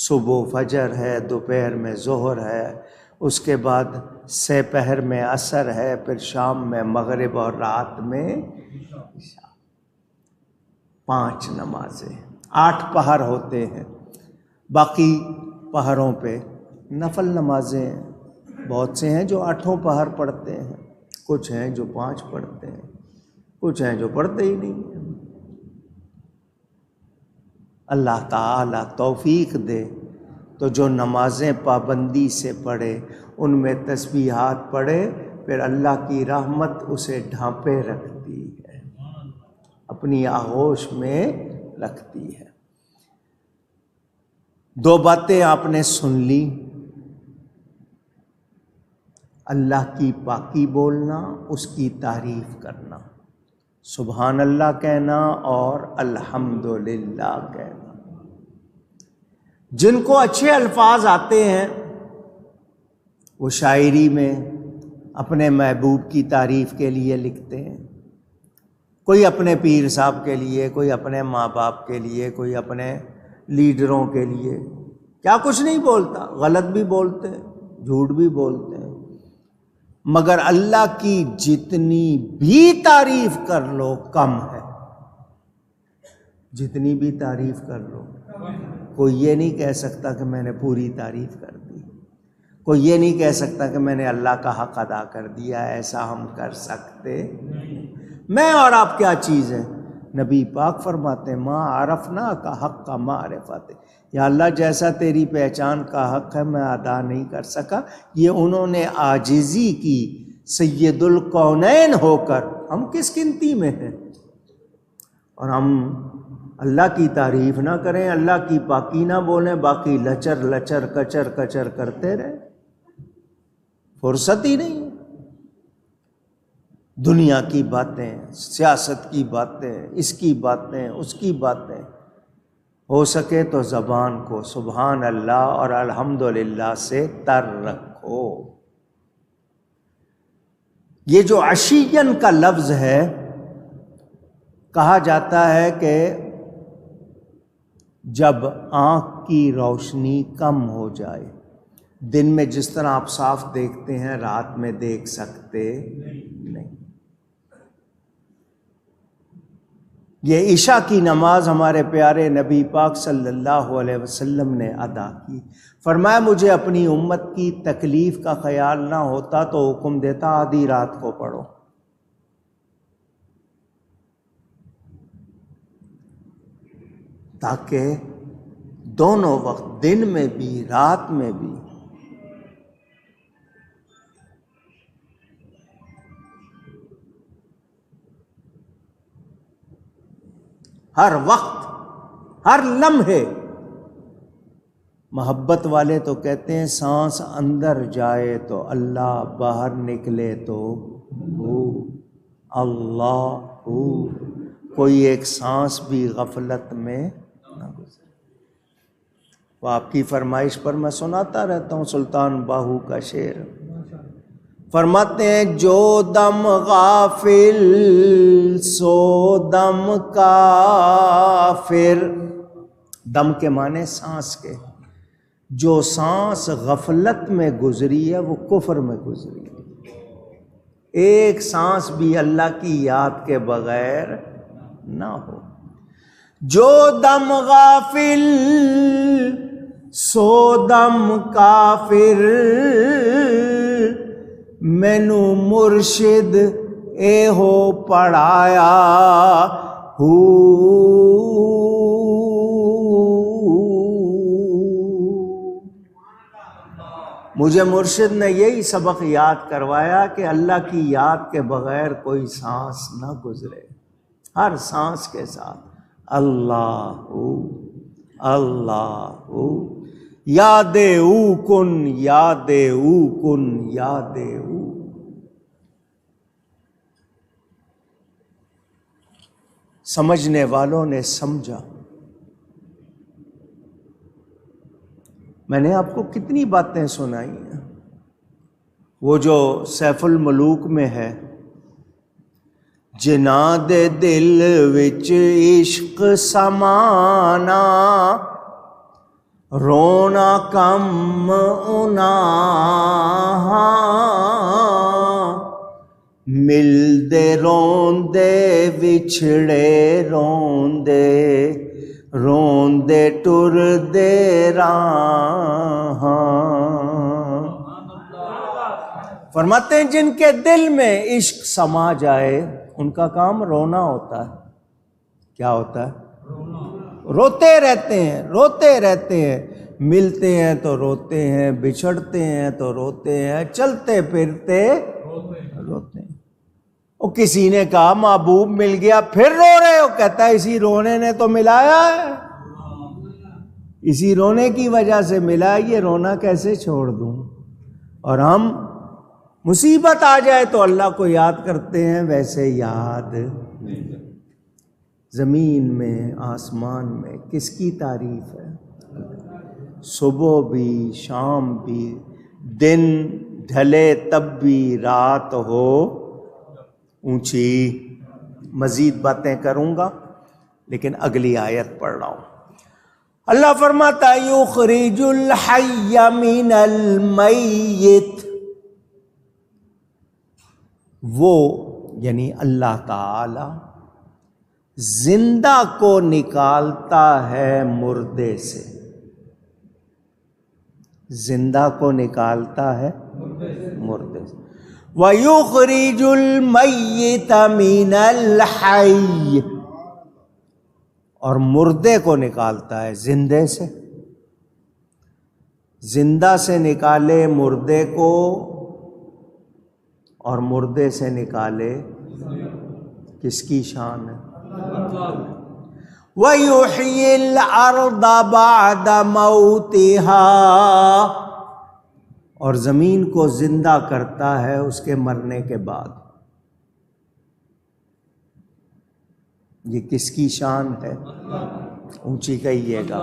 صبح فجر ہے، دوپہر میں ظہر ہے، اس کے بعد سے پہر میں عصر ہے، پھر شام میں مغرب اور رات میں عشاء۔ 5 نمازیں، 8 پہر ہوتے ہیں۔ باقی پہروں پہ نفل نمازیں بہت سے ہیں جو 8 پہر پڑھتے ہیں، کچھ ہیں جو 5 پڑھتے ہیں، کچھ ہیں جو پڑھتے ہی نہیں ہیں۔ اللہ تعالی توفیق دے تو جو نمازیں پابندی سے پڑھے، ان میں تسبیحات پڑھے، پھر اللہ کی رحمت اسے ڈھانپے رکھتی ہے، اپنی آغوش میں رکھتی ہے۔ دو باتیں آپ نے سن لی، اللہ کی پاکی بولنا، اس کی تعریف کرنا، سبحان اللہ کہنا اور الحمدللہ کہنا۔ جن کو اچھے الفاظ آتے ہیں وہ شاعری میں اپنے محبوب کی تعریف کے لیے لکھتے ہیں، کوئی اپنے پیر صاحب کے لیے، کوئی اپنے ماں باپ کے لیے، کوئی اپنے لیڈروں کے لیے، کیا کچھ نہیں بولتا، غلط بھی بولتے ہیں، جھوٹ بھی بولتے ہیں، مگر اللہ کی جتنی بھی تعریف کر لو کم ہے، جتنی بھی تعریف کر لو۔ کوئی یہ نہیں کہہ سکتا کہ میں نے پوری تعریف کر دی، کوئی یہ نہیں کہہ سکتا کہ میں نے اللہ کا حق ادا کر دیا، ایسا ہم کر سکتے۔ میں اور آپ کیا چیز ہے؟ نبی پاک فرماتے ہیں ما عرفنا کا حق کا معرفت، یا اللہ جیسا تیری پہچان کا حق ہے میں ادا نہیں کر سکا۔ یہ انہوں نے عاجزی کی سید الکونین ہو کر، ہم کس گنتی میں ہیں؟ اور ہم اللہ کی تعریف نہ کریں، اللہ کی پاکی نہ بولیں، باقی لچر لچر کچر کچر کرتے رہیں، فرصت ہی نہیں۔ دنیا کی باتیں، سیاست کی باتیں، اس کی باتیں، اس کی باتیں، ہو سکے تو زبان کو سبحان اللہ اور الحمدللہ سے تر رکھو۔ یہ جو عشین کا لفظ ہے، کہا جاتا ہے کہ جب آنکھ کی روشنی کم ہو جائے، دن میں جس طرح آپ صاف دیکھتے ہیں رات میں دیکھ سکتے نہیں۔ یہ عشاء کی نماز ہمارے پیارے نبی پاک صلی اللہ علیہ وسلم نے ادا کی۔ فرمایا مجھے اپنی امت کی تکلیف کا خیال نہ ہوتا تو حکم دیتا آدھی رات کو پڑھو۔ تاکہ دونوں وقت، دن میں بھی رات میں بھی، ہر وقت، ہر لمحے، محبت والے تو کہتے ہیں سانس اندر جائے تو اللہ، باہر نکلے تو اللہ، کوئی ایک سانس بھی غفلت میں نہ گزرے۔ وہ آپ کی فرمائش پر میں سناتا رہتا ہوں سلطان باہو کا شعر۔ فرماتے ہیں جو دم غافل سو دم کافر، دم کے معنی سانس کے، جو سانس غفلت میں گزری ہے وہ کفر میں گزری ہے۔ ایک سانس بھی اللہ کی یاد کے بغیر نہ ہو۔ جو دم غافل سو دم کافر، مینو مرشد اے ہو پڑھایا مجھے مرشد نے یہی سبق یاد کروایا کہ اللہ کی یاد کے بغیر کوئی سانس نہ گزرے، ہر سانس کے ساتھ اللہ اللہ، یاد او کن یاد او کن یاد او۔ سمجھنے والوں نے سمجھا۔ میں نے آپ کو کتنی باتیں سنائی ہیں، وہ جو سیف الملوک میں ہے، جناں دے دل وچ عشق سمانا، رونا کم اُنا، ملدے روندے وچھڑے روندے، روندے ٹردے راہ۔ فرماتے ہیں جن کے دل میں عشق سما جائے ان کا کام رونا ہوتا ہے۔ کیا ہوتا ہے؟ روتے رہتے ہیں، روتے رہتے ہیں، ملتے ہیں تو روتے ہیں، بچھڑتے ہیں تو روتے ہیں، چلتے پھرتے روتے ہیں۔ اور کسی نے کہا محبوب مل گیا پھر رو رہے ہو؟ کہتا ہے اسی رونے نے تو ملایا ہے، اسی رونے کی وجہ سے ملا، یہ رونا کیسے چھوڑ دوں؟ اور ہم مصیبت آ جائے تو اللہ کو یاد کرتے ہیں، ویسے یاد زمین میں آسمان میں کس کی تعریف ہے؟ صبح بھی شام بھی، دن ڈھلے تب بھی رات ہو اونچی۔ مزید باتیں کروں گا لیکن اگلی آیت پڑھ رہا ہوں۔ اللہ فرماتا یخرج الحی من المیت، وہ یعنی اللہ تعالی زندہ کو نکالتا ہے مردے سے، زندہ کو نکالتا ہے مردے سے۔ وَيُخْرِجُ الْمَيِّتَ مِنَ الْحَيِّ، اور مردے کو نکالتا ہے زندے سے، زندہ سے نکالے مردے کو اور مردے سے نکالے، کس کی شان ہے؟ وَيُحْيِي الْأَرْضَ بَعْدَ مَوْتِهَا، اور زمین کو زندہ کرتا ہے اس کے مرنے کے بعد۔ یہ کس کی شان ہے؟ اونچی کہیے گا،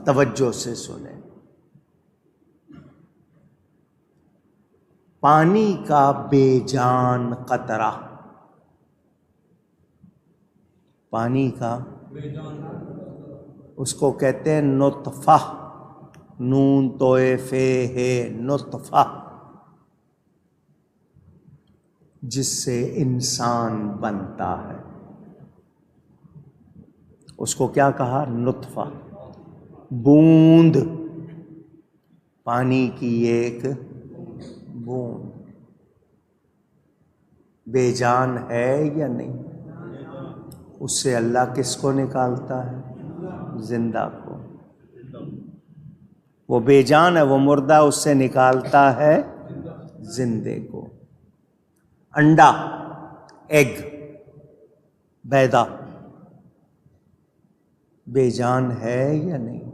توجہ سے سنیں۔ پانی کا بے جان قطرہ، پانی کا اس کو کہتے ہیں نطفہ، نون توئے فے ہے، نطفہ، جس سے انسان بنتا ہے، اس کو کیا کہا؟ نطفہ۔ بوند، پانی کی ایک بوند، بے جان ہے یا نہیں؟ اس سے اللہ کس کو نکالتا ہے؟ زندہ کو۔ وہ بے جان ہے، وہ مردہ، اس سے نکالتا ہے زندے کو۔ انڈا، ایگ، بیضہ، بے جان ہے یا نہیں؟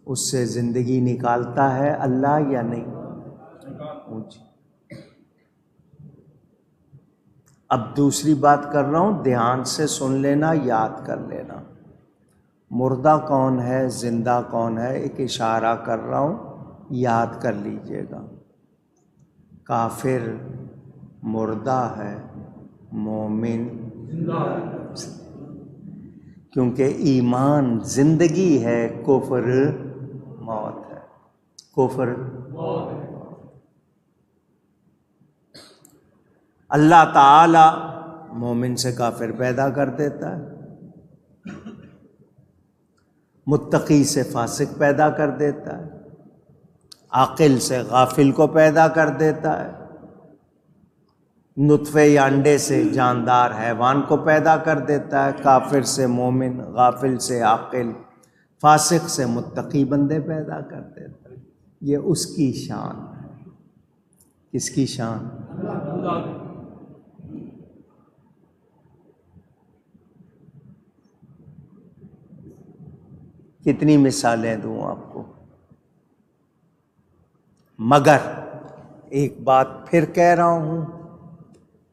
اس سے زندگی نکالتا ہے اللہ یا نہیں؟ اب دوسری بات کر رہا ہوں، دھیان سے سن لینا، یاد کر لینا۔ مردہ کون ہے، زندہ کون ہے، ایک اشارہ کر رہا ہوں، یاد کر لیجئے گا۔ کافر مردہ ہے، مومن زندہ ہے، کیونکہ ایمان زندگی ہے، کفر موت ہے، کفر موت ہے۔ اللہ تعالی مومن سے کافر پیدا کر دیتا ہے، متقی سے فاسق پیدا کر دیتا ہے، عاقل سے غافل کو پیدا کر دیتا ہے، نطفے یا انڈے سے جاندار حیوان کو پیدا کر دیتا ہے، کافر سے مومن، غافل سے عاقل، فاسق سے متقی بندے پیدا کر دیتا ہے۔ یہ اس کی شان ہے۔ کس کی شان؟ کتنی مثالیں دوں آپ کو؟ مگر ایک بات پھر کہہ رہا ہوں،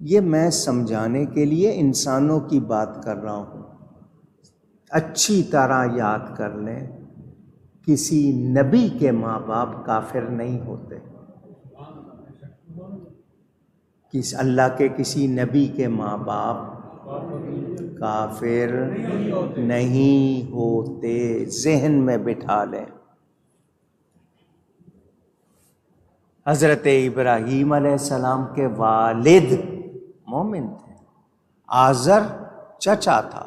یہ میں سمجھانے کے لیے انسانوں کی بات کر رہا ہوں، اچھی طرح یاد کر لیں، کسی نبی کے ماں باپ کافر نہیں ہوتے، اللہ کے کسی نبی کے ماں باپ کافر نہیں ہوتے، ذہن میں بٹھا لیں۔ حضرت ابراہیم علیہ السلام کے والد مومن تھے، آزر چچا تھا،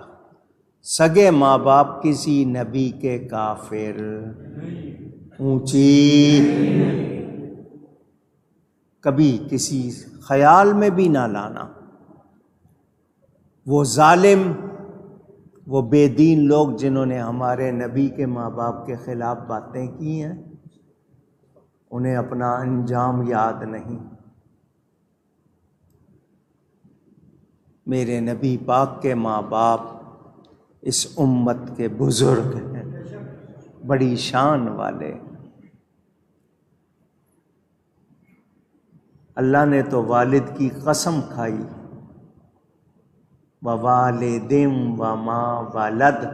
سگے ماں باپ کسی نبی کے کافر، اونچی، کبھی کسی خیال میں بھی نہ لانا۔ وہ ظالم، وہ بے دین لوگ جنہوں نے ہمارے نبی کے ماں باپ کے خلاف باتیں کی ہیں، انہیں اپنا انجام یاد نہیں۔ میرے نبی پاک کے ماں باپ اس امت کے بزرگ ہیں، بڑی شان والے۔ اللہ نے تو والد کی قسم کھائی، ووالد وما ولد،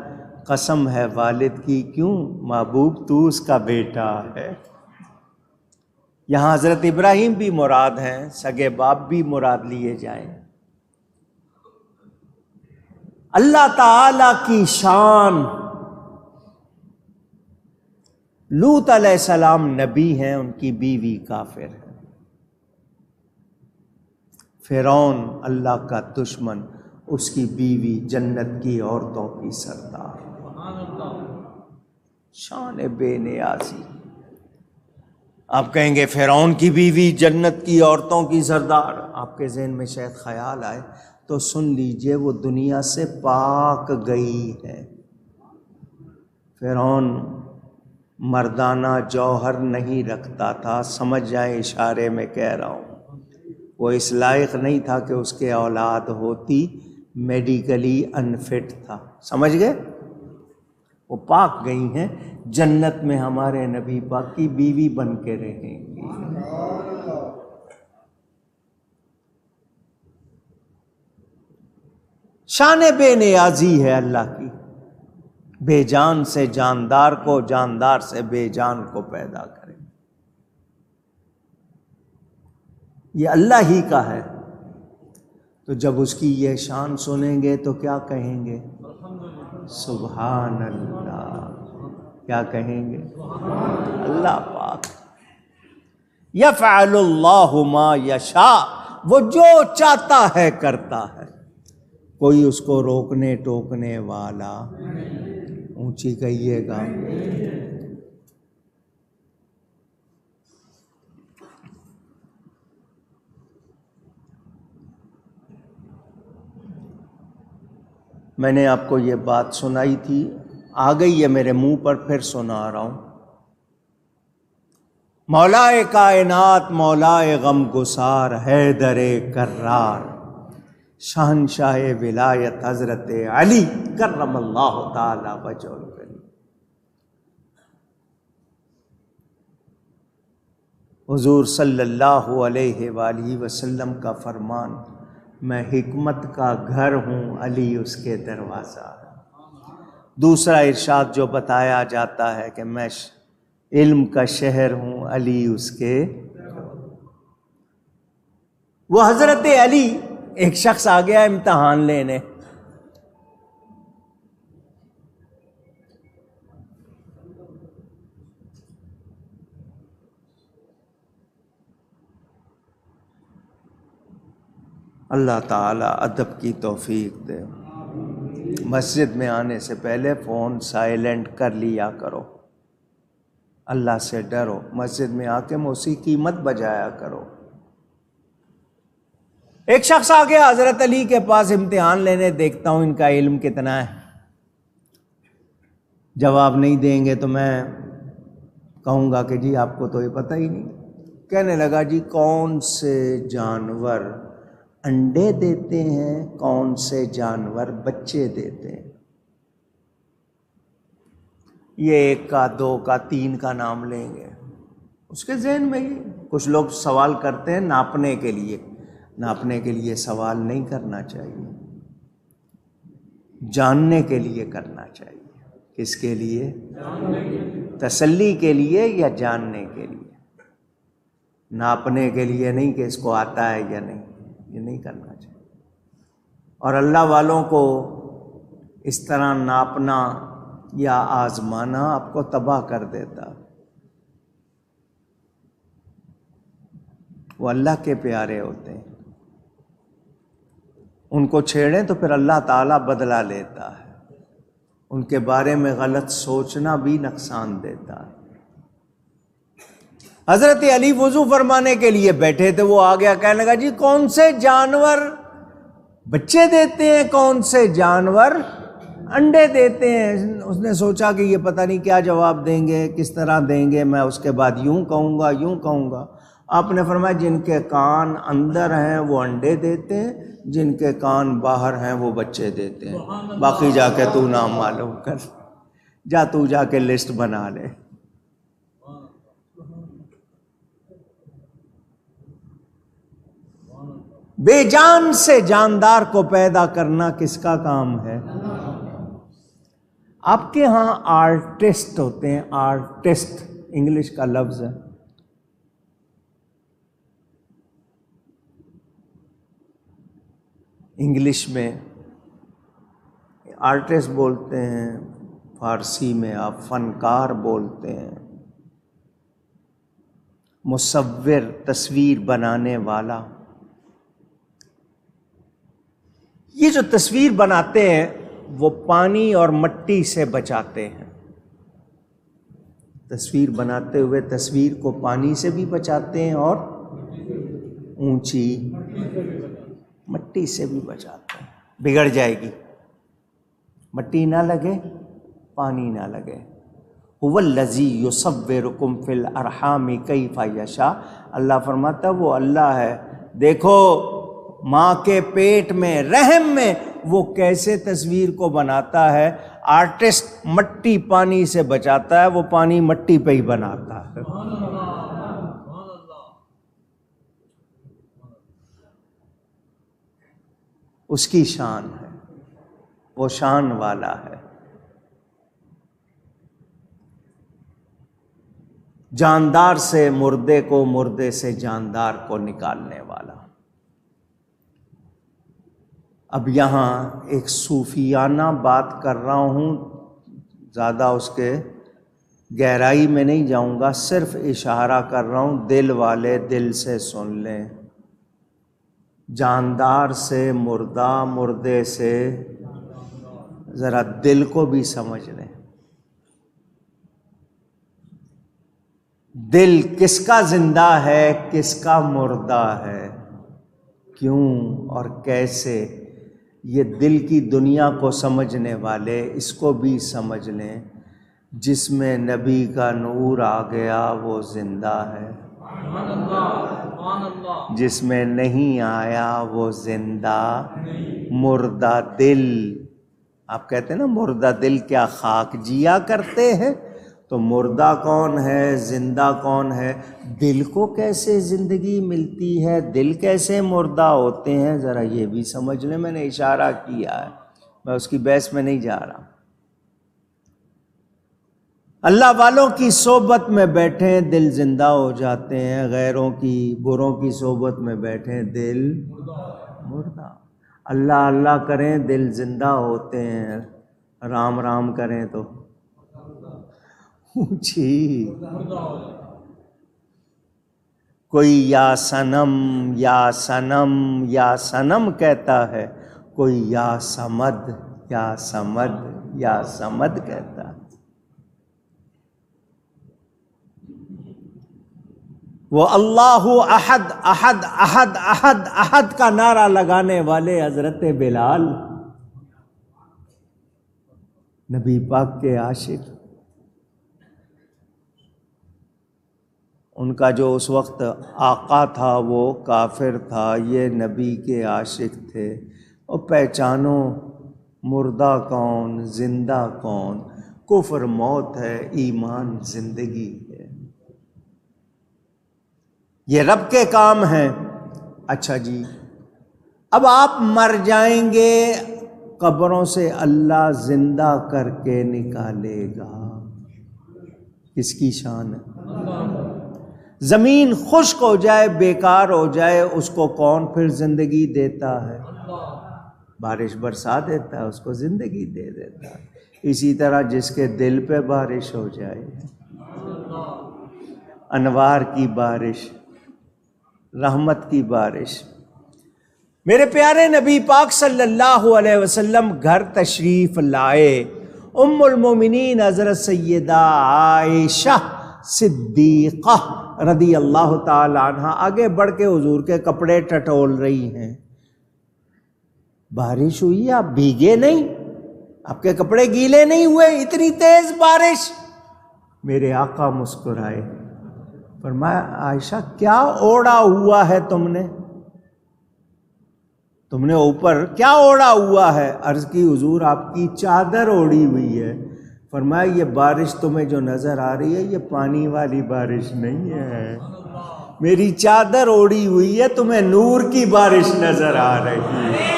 قسم ہے والد کی، کیوں؟ محبوب تو اس کا بیٹا ہے۔ یہاں حضرت ابراہیم بھی مراد ہیں، سگے باپ بھی مراد لیے جائیں۔ اللہ تعالی کی شان، لوط علیہ السلام نبی ہیں، ان کی بیوی کافر ہے۔ فرعون اللہ کا دشمن، اس کی بیوی جنت کی عورتوں کی سردار۔ شان بے نیازی۔ آپ کہیں گے فرعون کی بیوی جنت کی عورتوں کی سردار، آپ کے ذہن میں شاید خیال آئے تو سن لیجئے، وہ دنیا سے پاک گئی ہے۔ فرعون مردانہ جوہر نہیں رکھتا تھا، سمجھ جائیں اشارے میں کہہ رہا ہوں۔ وہ اس لائق نہیں تھا کہ اس کے اولاد ہوتی، میڈیکلی انفٹ تھا، سمجھ گئے؟ وہ پاک گئی ہیں، جنت میں ہمارے نبی پاک کی بیوی بن کے رہیں گی۔ شان بے نیازی ہے اللہ کی، بے جان سے جاندار کو، جاندار سے بے جان کو پیدا کرے، یہ اللہ ہی کا ہے۔ تو جب اس کی یہ شان سنیں گے تو کیا کہیں گے؟ سبحان اللہ۔ کیا کہیں گے؟ اللہ پاک۔ یفعل اللہ ما یشاء، وہ جو چاہتا ہے کرتا ہے، کوئی اس کو روکنے ٹوکنے والا، اونچی کہیے گا۔ میں نے آپ کو یہ بات سنائی تھی، آ گئی ہے میرے منہ پر، پھر سنا رہا ہوں۔ مولائے کائنات، مولائے غم گسار، حیدر کرار، شہنشاہ ولایت حضرت علی کرم اللہ تعالی وجہہ الکریم۔ حضور صلی اللہ علیہ وآلہ وسلم کا فرمان، میں حکمت کا گھر ہوں، علی اس کے دروازہ۔ دوسرا ارشاد جو بتایا جاتا ہے کہ میں علم کا شہر ہوں، علی اس کے۔ وہ حضرت علی، ایک شخص آ گیا امتحان لینے، اللہ تعالیٰ ادب کی توفیق دے۔ مسجد میں آنے سے پہلے فون سائلنٹ کر لیا کرو، اللہ سے ڈرو، مسجد میں آ کے موسیقی مت بجایا کرو۔ ایک شخص آ گیا حضرت علی کے پاس امتحان لینے، دیکھتا ہوں ان کا علم کتنا ہے، جواب نہیں دیں گے تو میں کہوں گا کہ جی آپ کو تو یہ پتہ ہی نہیں۔ کہنے لگا جی کون سے جانور انڈے دیتے ہیں، کون سے جانور بچے دیتے ہیں؟ یہ ایک کا، دو کا، تین کا نام لیں گے۔ اس کے ذہن میں ہی کچھ لوگ سوال کرتے ہیں ناپنے کے لیے، ناپنے کے لیے سوال نہیں کرنا چاہیے، جاننے کے لیے کرنا چاہیے۔ کس کے لیے؟ تسلی کے لیے یا جاننے کے لیے؟ ناپنے کے لیے نہیں کہ اس کو آتا ہے یا نہیں، یہ نہیں کرنا چاہیے۔ اور اللہ والوں کو اس طرح ناپنا یا آزمانا آپ کو تباہ کر دیتا۔ وہ اللہ کے پیارے ہوتے ہیں، ان کو چھیڑیں تو پھر اللہ تعالیٰ بدلہ لیتا ہے۔ ان کے بارے میں غلط سوچنا بھی نقصان دیتا ہے۔ حضرت علی وضو فرمانے کے لیے بیٹھے تھے، وہ آ گیا، کہنے لگا جی کون سے جانور بچے دیتے ہیں، کون سے جانور انڈے دیتے ہیں؟ اس نے سوچا کہ یہ پتہ نہیں کیا جواب دیں گے، کس طرح دیں گے، میں اس کے بعد یوں کہوں گا، یوں کہوں گا۔ آپ نے فرمایا جن کے کان اندر ہیں وہ انڈے دیتے ہیں، جن کے کان باہر ہیں وہ بچے دیتے ہیں، باقی جا کے تو نام معلوم کر، جا تو جا کے لسٹ بنا لے۔ بے جان سے جاندار کو پیدا کرنا کس کا کام ہے؟ آپ کے ہاں آرٹسٹ ہوتے ہیں، آرٹسٹ انگلش کا لفظ ہے، انگلش میں آرٹسٹ بولتے ہیں، فارسی میں آپ فنکار بولتے ہیں، مصور تصویر بنانے والا۔ یہ جو تصویر بناتے ہیں وہ پانی اور مٹی سے بچاتے ہیں، تصویر بناتے ہوئے تصویر کو پانی سے بھی بچاتے ہیں اور اونچی مٹی سے بھی بچاتے ہیں، بگڑ جائے گی، مٹی نہ لگے، پانی نہ لگے۔ هو الذی یصورکم فی الارحام کیف یشاء، اللہ فرماتا ہے وہ اللہ ہے، دیکھو ماں کے پیٹ میں، رحم میں وہ کیسے تصویر کو بناتا ہے۔ آرٹسٹ مٹی پانی سے بچاتا ہے، وہ پانی مٹی پہ ہی بناتا ہے۔ اس کی شان ہے، وہ شان والا ہے، جاندار سے مردے کو، مردے سے جاندار کو نکالنے والا۔ اب یہاں ایک صوفیانہ بات کر رہا ہوں، زیادہ اس کے گہرائی میں نہیں جاؤں گا، صرف اشارہ کر رہا ہوں، دل والے دل سے سن لیں۔ جاندار سے مردہ، مردے سے، ذرا دل کو بھی سمجھ لیں، دل کس کا زندہ ہے، کس کا مردہ ہے، کیوں اور کیسے، یہ دل کی دنیا کو سمجھنے والے اس کو بھی سمجھ لیں۔ جس میں نبی کا نور آ گیا وہ زندہ ہے، جس میں نہیں آیا وہ زندہ، مردہ دل۔ آپ کہتے ہیں نا مردہ دل کیا خاک جیا کرتے ہیں، تو مردہ کون ہے، زندہ کون ہے؟ دل کو کیسے زندگی ملتی ہے، دل کیسے مردہ ہوتے ہیں، ذرا یہ بھی سمجھ لیں۔ میں نے اشارہ کیا ہے، میں اس کی بحث میں نہیں جا رہا۔ اللہ والوں کی صحبت میں بیٹھیں دل زندہ ہو جاتے ہیں، غیروں کی، بروں کی صحبت میں بیٹھیں دل مردہ۔ اللہ اللہ کریں دل زندہ ہوتے ہیں، رام رام کریں تو اونچی۔ کوئی یا صنم یا صنم یا صنم کہتا ہے، کوئی یا صمد یا صمد یا صمد کہتا ہے۔ وہ اللہ احد احد احد احد احد کا نعرہ لگانے والے حضرت بلال، نبی پاک کے عاشق، ان کا جو اس وقت آقا تھا وہ کافر تھا، یہ نبی کے عاشق تھے۔ اور پہچانو مردہ کون، زندہ کون، کفر موت ہے، ایمان زندگی ہے، یہ رب کے کام ہیں۔ اچھا جی، اب آپ مر جائیں گے، قبروں سے اللہ زندہ کر کے نکالے گا، کس کی شان ہے؟ زمین خشک ہو جائے، بیکار ہو جائے، اس کو کون پھر زندگی دیتا ہے؟ بارش برسا دیتا ہے، اس کو زندگی دے دیتا ہے۔ اسی طرح جس کے دل پہ بارش ہو جائے، انوار کی بارش، رحمت کی بارش۔ میرے پیارے نبی پاک صلی اللہ علیہ وسلم گھر تشریف لائے، ام المومنین حضرت سیدہ عائشہ صدیقہ رضی اللہ تعالی عنہ آگے بڑھ کے حضور کے کپڑے ٹٹول رہی ہیں۔ بارش ہوئی، آپ بھیگے نہیں، آپ کے کپڑے گیلے نہیں ہوئے، اتنی تیز بارش۔ میرے آقا مسکرائے، فرمایا عائشہ کیا اوڑھا ہوا ہے تم نے اوپر کیا اوڑھا ہوا ہے؟ عرض کی حضور آپ کی چادر اوڑھی ہوئی ہے۔ فرمایا یہ بارش تمہیں جو نظر آ رہی ہے یہ پانی والی بارش نہیں ہے، میری چادر اوڑھی ہوئی ہے، تمہیں نور کی بارش نظر آ رہی ہے۔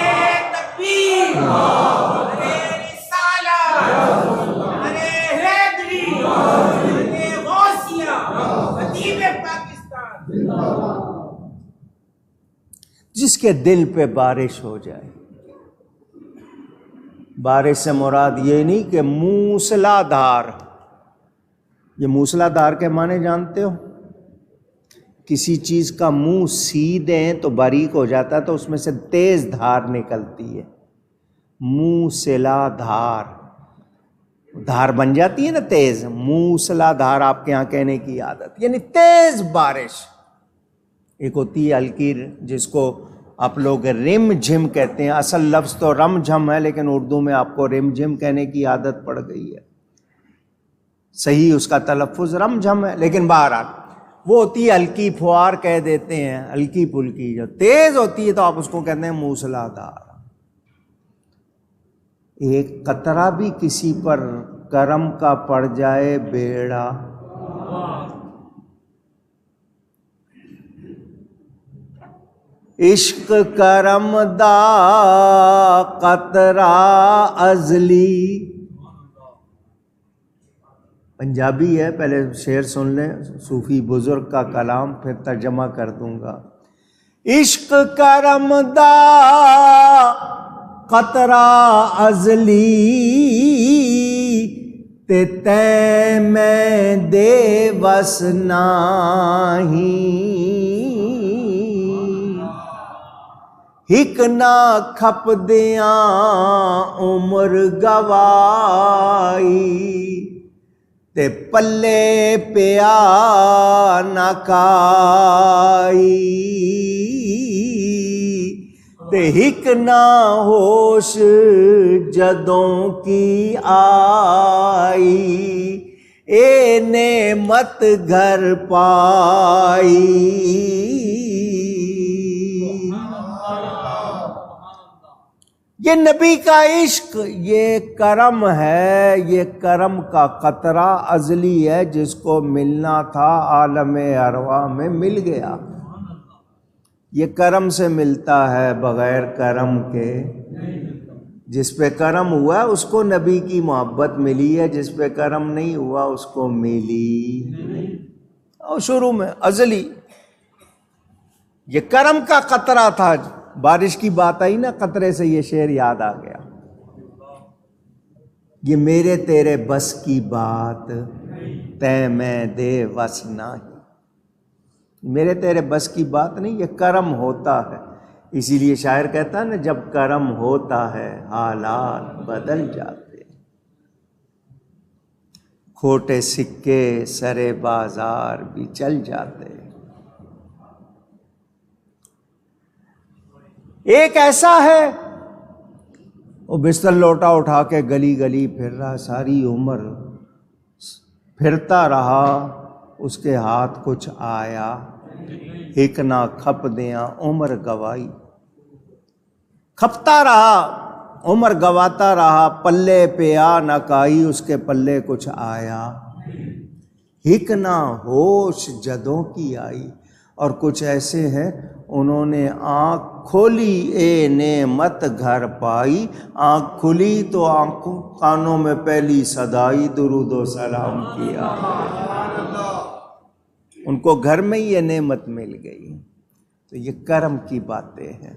جس کے دل پہ بارش ہو جائے، بارش سے مراد یہ نہیں کہ موسلا دھار، یہ موسلا دھار کے معنی جانتے ہو؟ کسی چیز کا منہ سی دیں تو باریک ہو جاتا ہے تو اس میں سے تیز دھار نکلتی ہے، موسلا دھار، دھار بن جاتی ہے نا تیز، موسلا دھار آپ کے یہاں کہنے کی عادت، یعنی تیز بارش۔ ایک ہوتی ہے ہلکی جس کو آپ لوگ رم جھم کہتے ہیں، اصل لفظ تو رم جھم ہے لیکن اردو میں آپ کو رم جھم کہنے کی عادت پڑ گئی ہے، صحیح اس کا تلفظ رم جھم ہے، لیکن بہرحال وہ ہوتی ہے ہلکی پھوار کہہ دیتے ہیں، ہلکی پھلکی، جو تیز ہوتی ہے تو آپ اس کو کہتے ہیں موسلا دھار۔ ایک قطرہ بھی کسی پر کرم کا پڑ جائے بیڑا، عشق کرم دا قطرہ ازلی، پنجابی ہے، پہلے شعر سن لیں، صوفی بزرگ کا کلام، پھر ترجمہ کر دوں گا۔ عشق کرم دا قطرہ ازلی تے میں دے وس نہیں، ہک نہ کھپ دیاں عمر گوائی تے پلے پیا نہ کائی، تے ہک نہ ہوش جدوں کی آئی، اے نعمت گھر پائی۔ یہ نبی کا عشق، یہ کرم ہے، یہ کرم کا قطرہ ازلی ہے، جس کو ملنا تھا عالم ارواح میں مل گیا۔ یہ کرم سے ملتا ہے، بغیر کرم کے۔ جس پہ کرم ہوا اس کو نبی کی محبت ملی ہے، جس پہ کرم نہیں ہوا اس کو ملی نہیں۔ اور شروع میں ازلی یہ کرم کا قطرہ تھا، بارش کی بات آئی نا، قطرے سے یہ شعر یاد آ گیا، یہ میرے تیرے بس کی بات تے میں دے وس نہیں، میرے تیرے بس کی بات نہیں، یہ کرم ہوتا ہے۔ اسی لیے شاعر کہتا ہے نا، جب کرم ہوتا ہے حالات بدل جاتے، کھوٹے سکے سرے بازار بھی چل جاتے۔ ایک ایسا ہے وہ بستر لوٹا اٹھا کے گلی گلی پھر رہا، ساری عمر پھرتا رہا، اس کے ہاتھ کچھ آیا، ہک نہ کھپ دیاں عمر گوائی، کھپتا رہا، عمر گواتا رہا، پلے پہ آ نہ کائی، اس کے پلے کچھ آیا، ہک نہ ہوش جدوں کی آئی۔ اور کچھ ایسے ہیں انہوں نے آنکھ کھولی اے نعمت گھر پائی، آنکھ کھلی تو آنکھوں کانوں میں پہلی صدائی درود و سلام کیا، ان کو گھر میں ہی یہ نعمت مل گئی۔ تو یہ کرم کی باتیں ہیں۔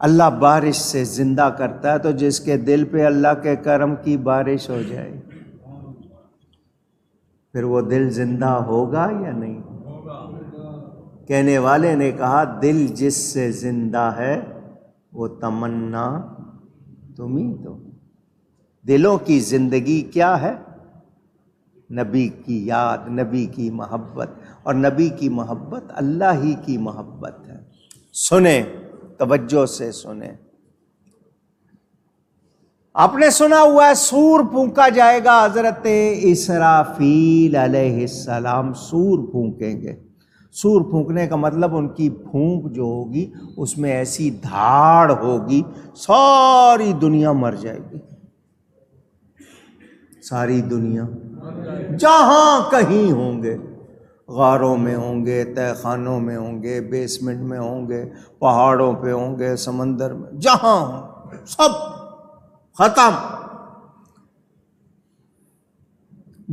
اللہ بارش سے زندہ کرتا ہے، تو جس کے دل پہ اللہ کے کرم کی بارش ہو جائے پھر وہ دل زندہ ہوگا یا نہیں؟ کہنے والے نے کہا دل جس سے زندہ ہے وہ تمنا تم ہی تو۔ دلوں کی زندگی کیا ہے؟ نبی کی یاد، نبی کی محبت، اور نبی کی محبت اللہ ہی کی محبت ہے۔ سنیں، توجہ سے سنیں، آپ نے سنا ہوا ہے سور پھونکا جائے گا، حضرت اسرافیل علیہ السلام سور پھونکیں گے۔ سور پھونکنے کا مطلب ان کی پھونک جو ہوگی اس میں ایسی دھاڑ ہوگی ساری دنیا مر جائے گی، ساری دنیا جہاں کہیں ہوں گے، غاروں میں ہوں گے، تہہ خانوں میں ہوں گے، بیسمنٹ میں ہوں گے، پہاڑوں پہ ہوں گے، سمندر میں، جہاں ہوں سب ختم۔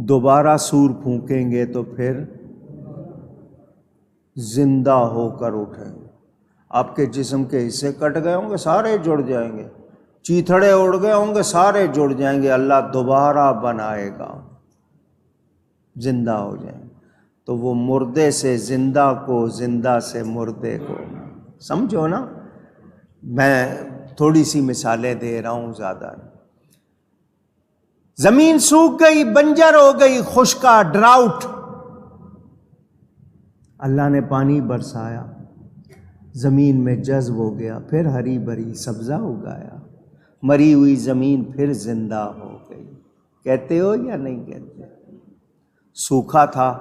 دوبارہ سور پھونکیں گے تو پھر زندہ ہو کر اٹھیں گے۔ آپ کے جسم کے حصے کٹ گئے ہوں گے، سارے جڑ جائیں گے، چیتھڑے اڑ گئے ہوں گے، سارے جڑ جائیں گے، اللہ دوبارہ بنائے گا، زندہ ہو جائیں گے۔ تو وہ مردے سے زندہ کو، زندہ سے مردے کو، سمجھو نا، میں تھوڑی سی مثالیں دے رہا ہوں، زیادہ نہیں۔ زمین سوکھ گئی، بنجر ہو گئی، خشکا، ڈراؤٹ، اللہ نے پانی برسایا، زمین میں جذب ہو گیا، پھر ہری بھری سبزہ اگایا، مری ہوئی زمین پھر زندہ ہو گئی۔ کہتے ہو یا نہیں کہتے؟ سوکھا تھا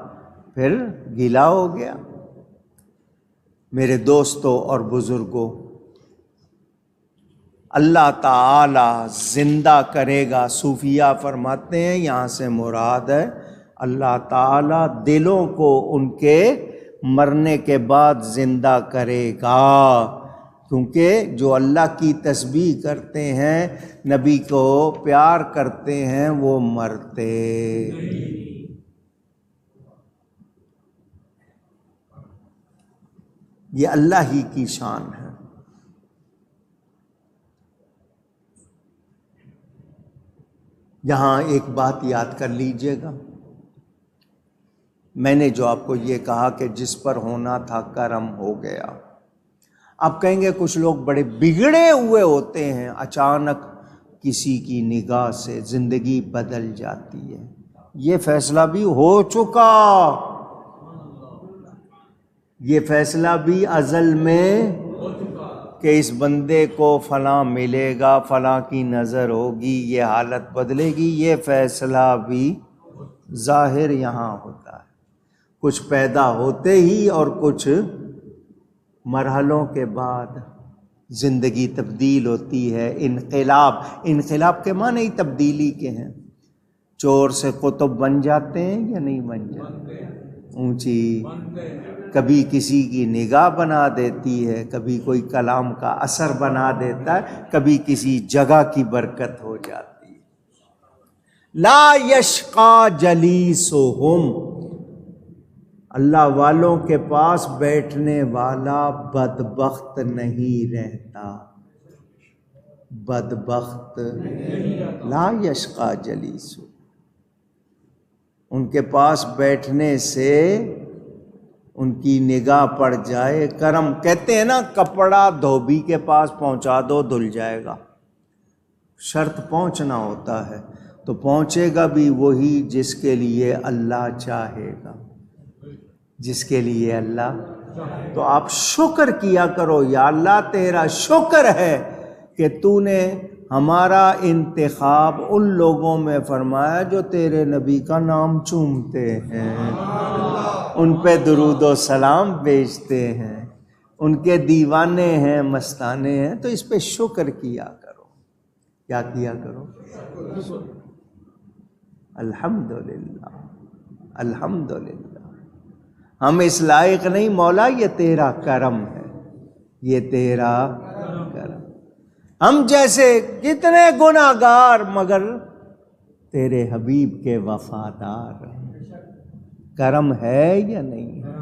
پھر گیلا ہو گیا۔ میرے دوستوں اور بزرگوں، اللہ تعالی زندہ کرے گا۔ صوفیہ فرماتے ہیں یہاں سے مراد ہے اللہ تعالی دلوں کو ان کے مرنے کے بعد زندہ کرے گا، کیونکہ جو اللہ کی تسبیح کرتے ہیں، نبی کو پیار کرتے ہیں، وہ مرتے۔ یہ اللہ ہی کی شان ہے۔ یہاں ایک بات یاد کر لیجئے گا، میں نے جو آپ کو یہ کہا کہ جس پر ہونا تھا کرم ہو گیا۔ آپ کہیں گے کچھ لوگ بڑے بگڑے ہوئے ہوتے ہیں، اچانک کسی کی نگاہ سے زندگی بدل جاتی ہے۔ یہ فیصلہ بھی ہو چکا، یہ فیصلہ بھی ازل میں کہ اس بندے کو فلاں ملے گا، فلاں کی نظر ہوگی، یہ حالت بدلے گی، یہ فیصلہ بھی ظاہر یہاں ہوتا ہے، کچھ پیدا ہوتے ہی اور کچھ مرحلوں کے بعد زندگی تبدیل ہوتی ہے۔ انقلاب، انقلاب کے معنی ہی تبدیلی کے ہیں۔ چور سے قطب بن جاتے ہیں یا نہیں بن جاتے؟ اونچی، کبھی کسی کی نگاہ بنا دیتی ہے، کبھی کوئی کلام کا اثر بنا دیتا ہے، کبھی کسی جگہ کی برکت ہو جاتی ہے۔ لا یشقی جلیسہم، اللہ والوں کے پاس بیٹھنے والا بدبخت نہیں رہتا، بدبخت لا یشقی جلیسہم، ان کے پاس بیٹھنے سے ان کی نگاہ پڑ جائے۔ کرم کہتے ہیں نا، کپڑا دھوبی کے پاس پہنچا دو دھل جائے گا، شرط پہنچنا ہوتا ہے، تو پہنچے گا بھی وہی جس کے لیے اللہ چاہے گا، جس کے لیے اللہ۔ تو آپ شکر کیا کرو، یا اللہ تیرا شکر ہے کہ تو نے ہمارا انتخاب ان لوگوں میں فرمایا جو تیرے نبی کا نام چومتے ہیں، ان پہ درود و سلام بھیجتے ہیں، ان کے دیوانے ہیں، مستانے ہیں، تو اس پہ شکر کیا کرو۔ کیا کیا کرو؟ الحمدللہ، الحمدللہ۔ ہم اس لائق نہیں مولا، یہ تیرا کرم ہے، یہ تیرا کرم۔ ہم جیسے کتنے گناہگار مگر تیرے حبیب کے وفادار ہیں۔ کرم ہے یا نہیں ہے؟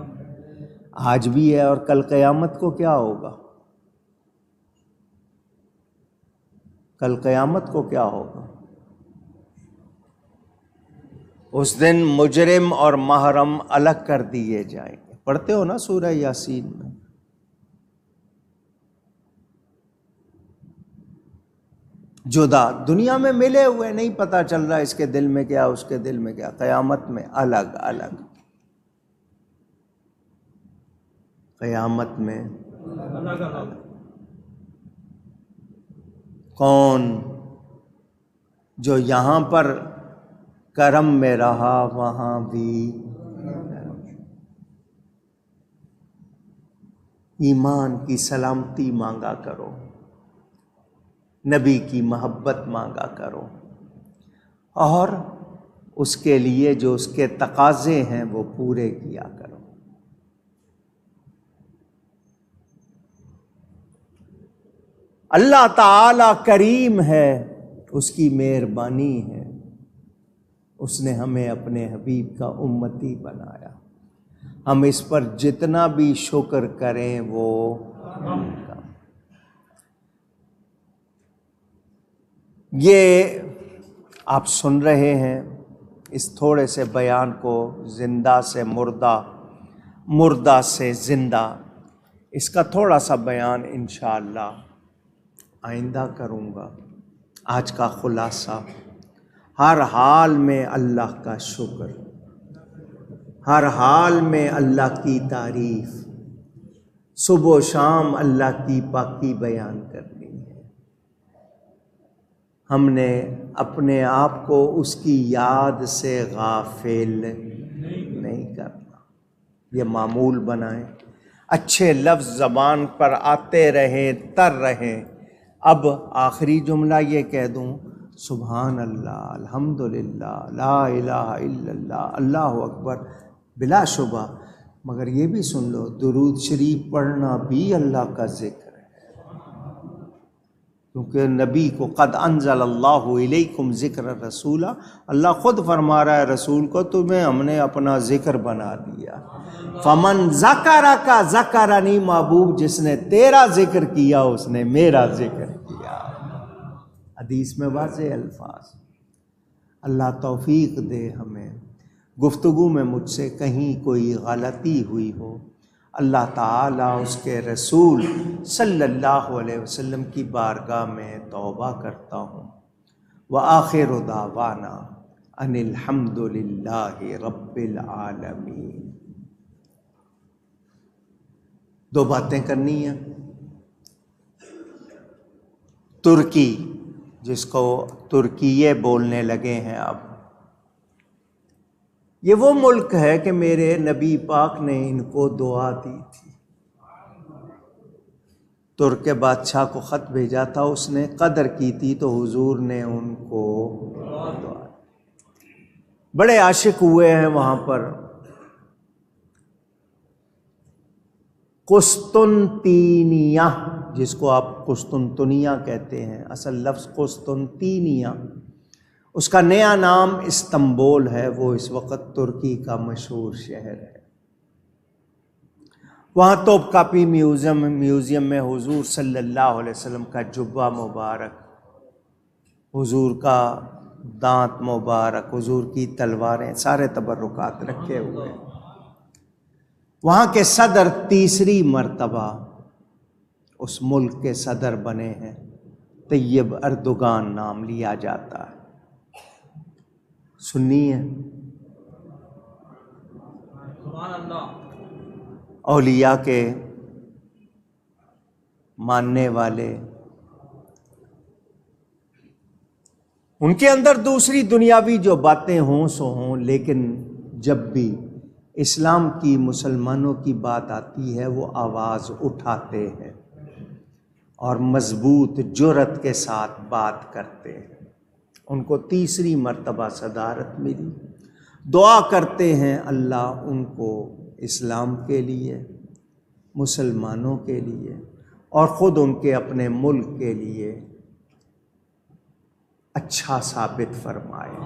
آج بھی ہے، اور کل قیامت کو کیا ہوگا؟ کل قیامت کو کیا ہوگا؟ اس دن مجرم اور محرم الگ کر دیے جائیں گے۔ پڑھتے ہو نا سورہ یاسین میں؟ جدا، دنیا میں ملے ہوئے، نہیں پتہ چل رہا اس کے دل میں کیا، اس کے دل میں کیا، قیامت میں الگ الگ، قیامت میں الگ۔ کون؟ جو یہاں پر کرم میں رہا وہاں بھی ایمان کی سلامتی مانگا کرو، نبی کی محبت مانگا کرو، اور اس کے لیے جو اس کے تقاضے ہیں وہ پورے کیا کرو۔ اللہ تعالی کریم ہے، اس کی مہربانی ہے، اس نے ہمیں اپنے حبیب کا امتی بنایا۔ ہم اس پر جتنا بھی شکر کریں وہ کم۔ یہ آپ سن رہے ہیں اس تھوڑے سے بیان کو، زندہ سے مردہ، مردہ سے زندہ، اس کا تھوڑا سا بیان انشاءاللہ آئندہ کروں گا۔ آج کا خلاصہ، ہر حال میں اللہ کا شکر، ہر حال میں اللہ کی تعریف، صبح و شام اللہ کی پاکی بیان کرنی ہے۔ ہم نے اپنے آپ کو اس کی یاد سے غافل نہیں کرنا، یہ معمول بنائیں۔ اچھے لفظ زبان پر آتے رہیں، تر رہیں۔ اب آخری جملہ یہ کہہ دوں، سبحان اللہ، الحمدللہ، لا الہ الا اللہ، اللہ اکبر، بلا شبہ، مگر یہ بھی سن لو درود شریف پڑھنا بھی اللہ کا ذکر ہے، کیونکہ نبی کو قد انزل اللہ الیکم ذکر رسولا، اللہ خود فرما رہا ہے رسول کو تمہیں ہم نے اپنا ذکر بنا دیا۔ فمن ذکرک ذکرنی، محبوب جس نے تیرا ذکر کیا اس نے میرا ذکر کیا۔ حدیث میں واضح الفاظ۔ اللہ توفیق دے ہمیں۔ گفتگو میں مجھ سے کہیں کوئی غلطی ہوئی ہو، اللہ تعالیٰ اس کے رسول صلی اللہ علیہ وسلم کی بارگاہ میں توبہ کرتا ہوں۔ وآخر دعوانا ان الحمد للہ رب العالمین۔ دو باتیں کرنی ہیں۔ ترکی، جس کو ترکیے بولنے لگے ہیں اب، یہ وہ ملک ہے کہ میرے نبی پاک نے ان کو دعا دی تھی۔ ترک کے بادشاہ کو خط بھیجا تھا، اس نے قدر کی تھی تو حضور نے ان کو دعا۔ بڑے عاشق ہوئے ہیں وہاں پر۔ قسطنطینیہ، جس کو آپ قسطنطنیہ کہتے ہیں، اصل لفظ قسطنطینیہ، اس کا نیا نام استنبول ہے۔ وہ اس وقت ترکی کا مشہور شہر ہے۔ وہاں توپ کاپی میوزیم میں حضور صلی اللہ علیہ وسلم کا جبہ مبارک، حضور کا دانت مبارک، حضور کی تلواریں، سارے تبرکات رکھے ہوئے ہیں۔ وہاں کے صدر تیسری مرتبہ اس ملک کے صدر بنے ہیں، طیب اردوغان نام لیا جاتا ہے۔ سنی ہے، اولیاء کے ماننے والے، ان کے اندر دوسری دنیاوی جو باتیں ہوں سو ہوں، لیکن جب بھی اسلام کی، مسلمانوں کی بات آتی ہے وہ آواز اٹھاتے ہیں اور مضبوط جرأت کے ساتھ بات کرتے ہیں۔ ان کو تیسری مرتبہ صدارت ملی۔ دعا کرتے ہیں اللہ ان کو اسلام کے لیے، مسلمانوں کے لیے، اور خود ان کے اپنے ملک کے لیے اچھا ثابت فرمائے۔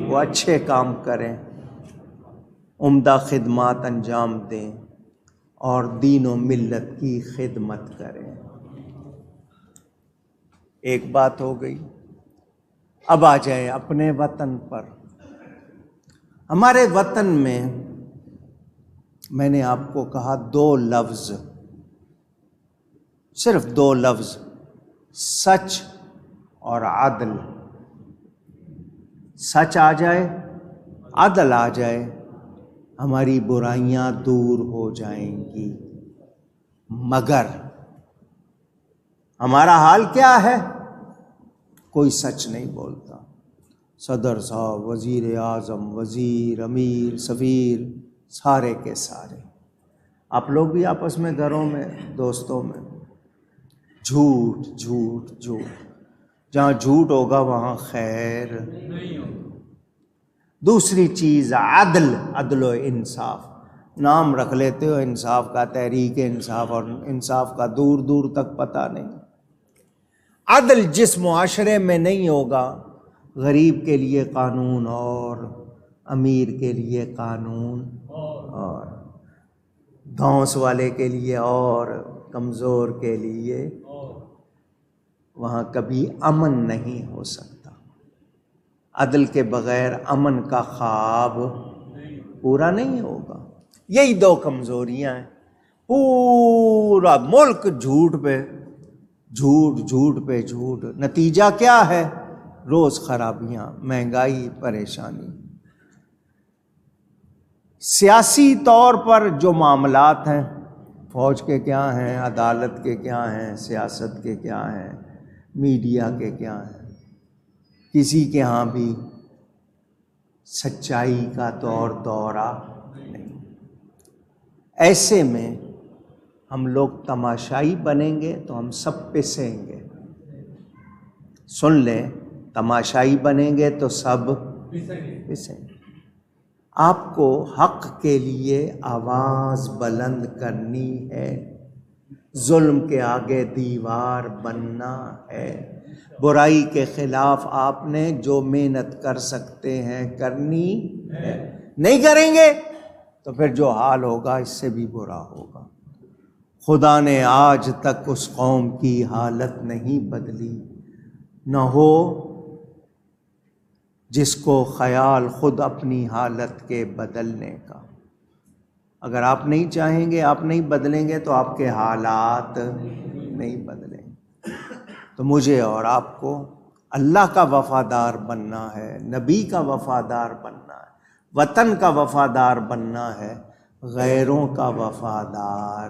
وہ اچھے کام کریں، عمدہ خدمات انجام دیں اور دین و ملت کی خدمت کریں۔ ایک بات ہو گئی، اب آ جائیں اپنے وطن پر۔ ہمارے وطن میں نے آپ کو کہا دو لفظ، صرف دو لفظ، سچ اور عدل۔ سچ آ جائے، عدل آ جائے، ہماری برائیاں دور ہو جائیں گی۔ مگر ہمارا حال کیا ہے؟ کوئی سچ نہیں بولتا. صدر صاحب، وزیر اعظم، وزیر، امیر، سفیر، سارے کے سارے. آپ لوگ بھی آپس میں گھروں میں دوستوں میں جھوٹ جھوٹ جھوٹ. جہاں جھوٹ ہوگا وہاں خیر نہیں ہوگا. دوسری چیز عدل، عدل و انصاف. نام رکھ لیتے ہو انصاف کا، تحریک انصاف، اور انصاف کا دور دور تک پتہ نہیں. عدل جس معاشرے میں نہیں ہوگا، غریب کے لیے قانون اور امیر کے لیے قانون اور دھونس والے کے لیے اور کمزور کے لیے، وہاں کبھی امن نہیں ہو سکتا. عدل کے بغیر امن کا خواب پورا نہیں ہوگا. یہی دو کمزوریاں ہیں. پورا ملک جھوٹ پہ جھوٹ، جھوٹ پہ جھوٹ. نتیجہ کیا ہے؟ روز خرابیاں، مہنگائی، پریشانی. سیاسی طور پر جو معاملات ہیں، فوج کے کیا ہیں، عدالت کے کیا ہیں، سیاست کے کیا ہیں، میڈیا کے کیا ہیں، کسی کے ہاں بھی سچائی کا دورہ نہیں. ایسے میں ہم لوگ تماشائی بنیں گے تو ہم سب پسیں گے. سن لیں، تماشائی بنیں گے تو سب پسیں گے. آپ کو حق کے لیے آواز بلند کرنی ہے. ظلم کے آگے دیوار بننا ہے. برائی کے خلاف آپ نے جو محنت کر سکتے ہیں کرنی ہے. نہیں کریں گے تو پھر جو حال ہوگا اس سے بھی برا ہوگا. خدا نے آج تک اس قوم کی حالت نہیں بدلی، نہ ہو جس کو خیال خود اپنی حالت کے بدلنے کا. اگر آپ نہیں چاہیں گے، آپ نہیں بدلیں گے تو آپ کے حالات نہیں بدلیں گے. تو مجھے اور آپ کو اللہ کا وفادار بننا ہے، نبی کا وفادار بننا ہے، وطن کا وفادار بننا ہے، غیروں کا وفادار.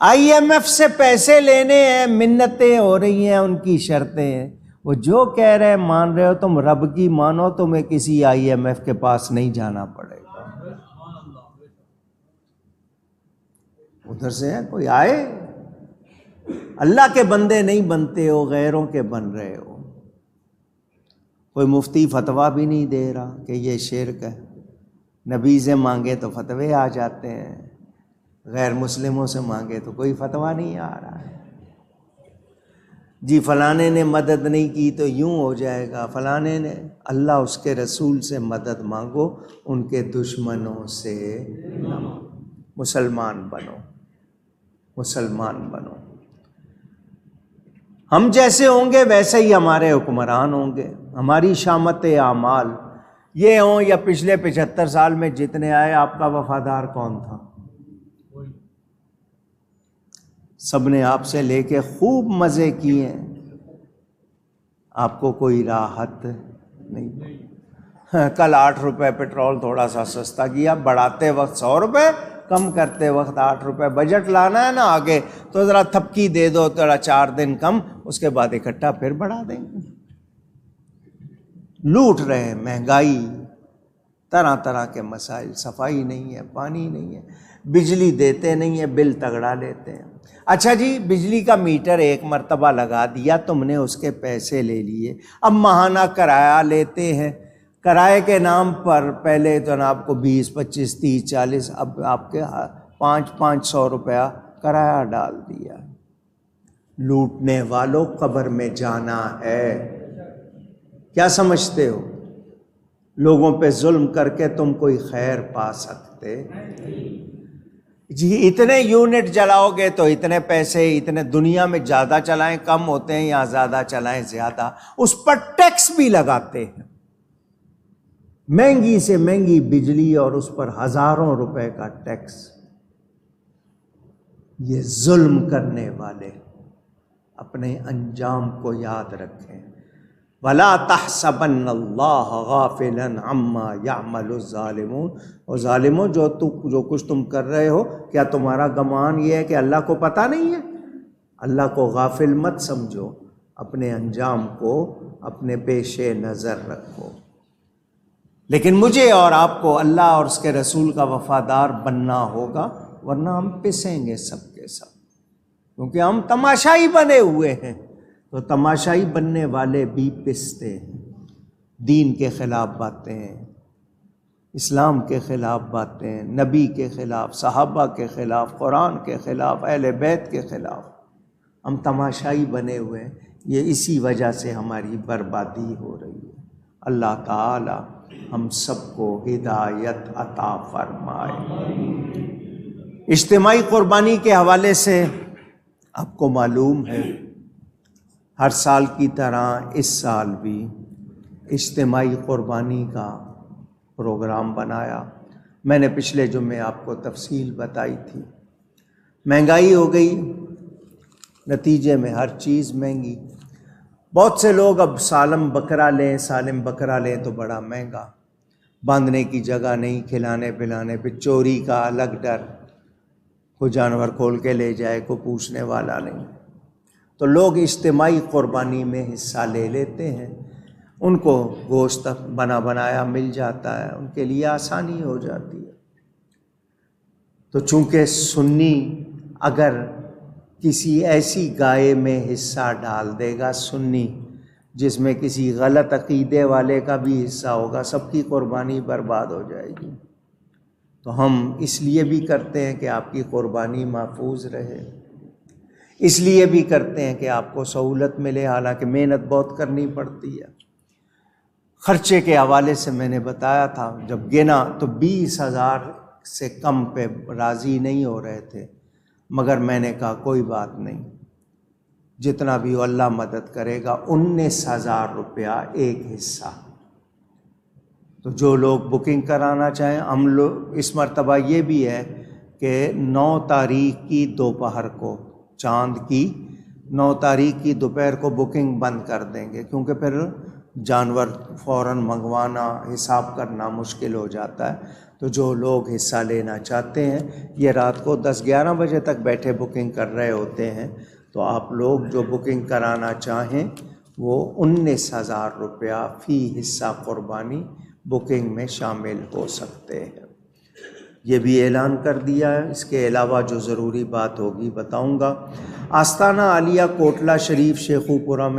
آئی ایم ایف سے پیسے لینے ہیں، منتیں ہو رہی ہیں، ان کی شرطیں ہیں. وہ جو کہہ رہے ہیں مان رہے ہو، تم رب کی مانو، تمہیں کسی آئی ایم ایف کے پاس نہیں جانا پڑے گا. ادھر سے ہے کوئی آئے، اللہ کے بندے نہیں بنتے ہو، غیروں کے بن رہے ہو. کوئی مفتی فتویٰ بھی نہیں دے رہا کہ یہ شرک ہے. نبی سے مانگے تو فتوے آ جاتے ہیں، غیر مسلموں سے مانگے تو کوئی فتویٰ نہیں آ رہا ہے. جی فلانے نے مدد نہیں کی تو یوں ہو جائے گا، فلانے نے. اللہ اس کے رسول سے مدد مانگو، ان کے دشمنوں سے نہ مانگو. مسلمان بنو، مسلمان بنو. ہم جیسے ہوں گے ویسے ہی ہمارے حکمران ہوں گے. ہماری شامت اعمال یہ ہوں یا پچھلے 75 سال میں جتنے آئے، آپ کا وفادار کون تھا؟ سب نے آپ سے لے کے خوب مزے کیے، آپ کو کوئی راحت نہیں. کل 8 روپے پٹرول تھوڑا سا سستا کیا، بڑھاتے وقت 100 روپے، کم کرتے وقت 8 روپے. بجٹ لانا ہے نا آگے تو ذرا تھپکی دے دو، ذرا 4 دن کم، اس کے بعد اکٹھا پھر بڑھا دیں گے. لوٹ رہے ہیں، مہنگائی، طرح طرح کے مسائل. صفائی نہیں ہے، پانی نہیں ہے، بجلی دیتے نہیں ہے، بل تگڑا لیتے ہیں. اچھا جی، بجلی کا میٹر ایک مرتبہ لگا دیا تم نے، اس کے پیسے لے لیے، اب ماہانہ کرایہ لیتے ہیں. کرائے کے نام پر پہلے تو آپ کو 20 25 30 40، اب آپ کے 500 روپیہ کرایہ ڈال دیا. لوٹنے والوں، قبر میں جانا ہے. کیا سمجھتے ہو لوگوں پہ ظلم کر کے تم کوئی خیر پا سکتے؟ جی اتنے یونٹ جلاؤ گے تو اتنے پیسے، اتنے. دنیا میں زیادہ چلائیں کم ہوتے ہیں یا زیادہ چلائیں زیادہ، اس پر ٹیکس بھی لگاتے ہیں. مہنگی سے مہنگی بجلی اور اس پر ہزاروں روپے کا ٹیکس. یہ ظلم کرنے والے اپنے انجام کو یاد رکھیں. وَلَا تَحْسَبَنَّ اللَّهَ غَافِلًا عَمَّا يَعْمَلُ الظَّالِمُونَ. اور ظالموں، جو کچھ تم کر رہے ہو، کیا تمہارا گمان یہ ہے کہ اللہ کو پتہ نہیں ہے؟ اللہ کو غافل مت سمجھو. اپنے انجام کو اپنے پیش نظر رکھو۔ لیکن مجھے اور آپ کو اللہ اور اس کے رسول کا وفادار بننا ہوگا، ورنہ ہم پسیں گے سب کے سب، کیونکہ ہم تماشائی بنے ہوئے ہیں۔ تو تماشائی بننے والے بھی پستے ہیں، دین کے خلاف باتیں، اسلام کے خلاف باتیں، نبی کے خلاف، صحابہ کے خلاف، قرآن کے خلاف، اہل بیت کے خلاف ہم تماشائی بنے ہوئے ہیں۔ یہ اسی وجہ سے ہماری بربادی ہو رہی ہے۔ اللہ تعالی ہم سب کو ہدایت عطا فرمائے۔ اجتماعی قربانی کے حوالے سے آپ کو معلوم ہے، ہر سال کی طرح اس سال بھی اجتماعی قربانی کا پروگرام بنایا۔ میں نے پچھلے جمعے آپ کو تفصیل بتائی تھی۔ مہنگائی ہو گئی، نتیجے میں ہر چیز مہنگی۔ بہت سے لوگ اب سالم بکرا لیں تو بڑا مہنگا، باندھنے کی جگہ نہیں، کھلانے پلانے پہ چوری کا الگ ڈر، کوئی جانور کھول کے لے جائے، کوئی پوچھنے والا نہیں۔ تو لوگ اجتماعی قربانی میں حصہ لے لیتے ہیں، ان کو گوشت بنا بنایا مل جاتا ہے، ان کے لیے آسانی ہو جاتی ہے۔ تو چونکہ سنی اگر کسی ایسی گائے میں حصہ ڈال دے گا، سنی جس میں کسی غلط عقیدے والے کا بھی حصہ ہوگا، سب کی قربانی برباد ہو جائے گی۔ تو ہم اس لیے بھی کرتے ہیں کہ آپ کی قربانی محفوظ رہے، اس لیے بھی کرتے ہیں کہ آپ کو سہولت ملے، حالانکہ محنت بہت کرنی پڑتی ہے۔ خرچے کے حوالے سے میں نے بتایا تھا، جب گنا تو 20,000 سے کم پہ راضی نہیں ہو رہے تھے، مگر میں نے کہا کوئی بات نہیں، جتنا بھی ہو اللہ مدد کرے گا۔ 19,000 روپیہ ایک حصہ۔ تو جو لوگ بکنگ کرانا چاہیں، ہم لوگ اس مرتبہ یہ بھی ہے کہ 9 تاریخ کی دوپہر کو، چاند کی 9 تاریخ کی دوپہر کو بکنگ بند کر دیں گے، کیونکہ پھر جانور فوراً منگوانا، حساب کرنا مشکل ہو جاتا ہے۔ تو جو لوگ حصہ لینا چاہتے ہیں، یہ رات کو 10-11 بجے تک بیٹھے بکنگ کر رہے ہوتے ہیں، تو آپ لوگ جو بکنگ کرانا چاہیں وہ 19,000 روپیہ فی حصہ قربانی بکنگ میں شامل ہو سکتے ہیں۔ یہ بھی اعلان کر دیا ہے۔ اس کے علاوہ جو ضروری بات ہوگی بتاؤں گا۔ آستانہ عالیہ کوٹلہ شریف شیخو پورہ میں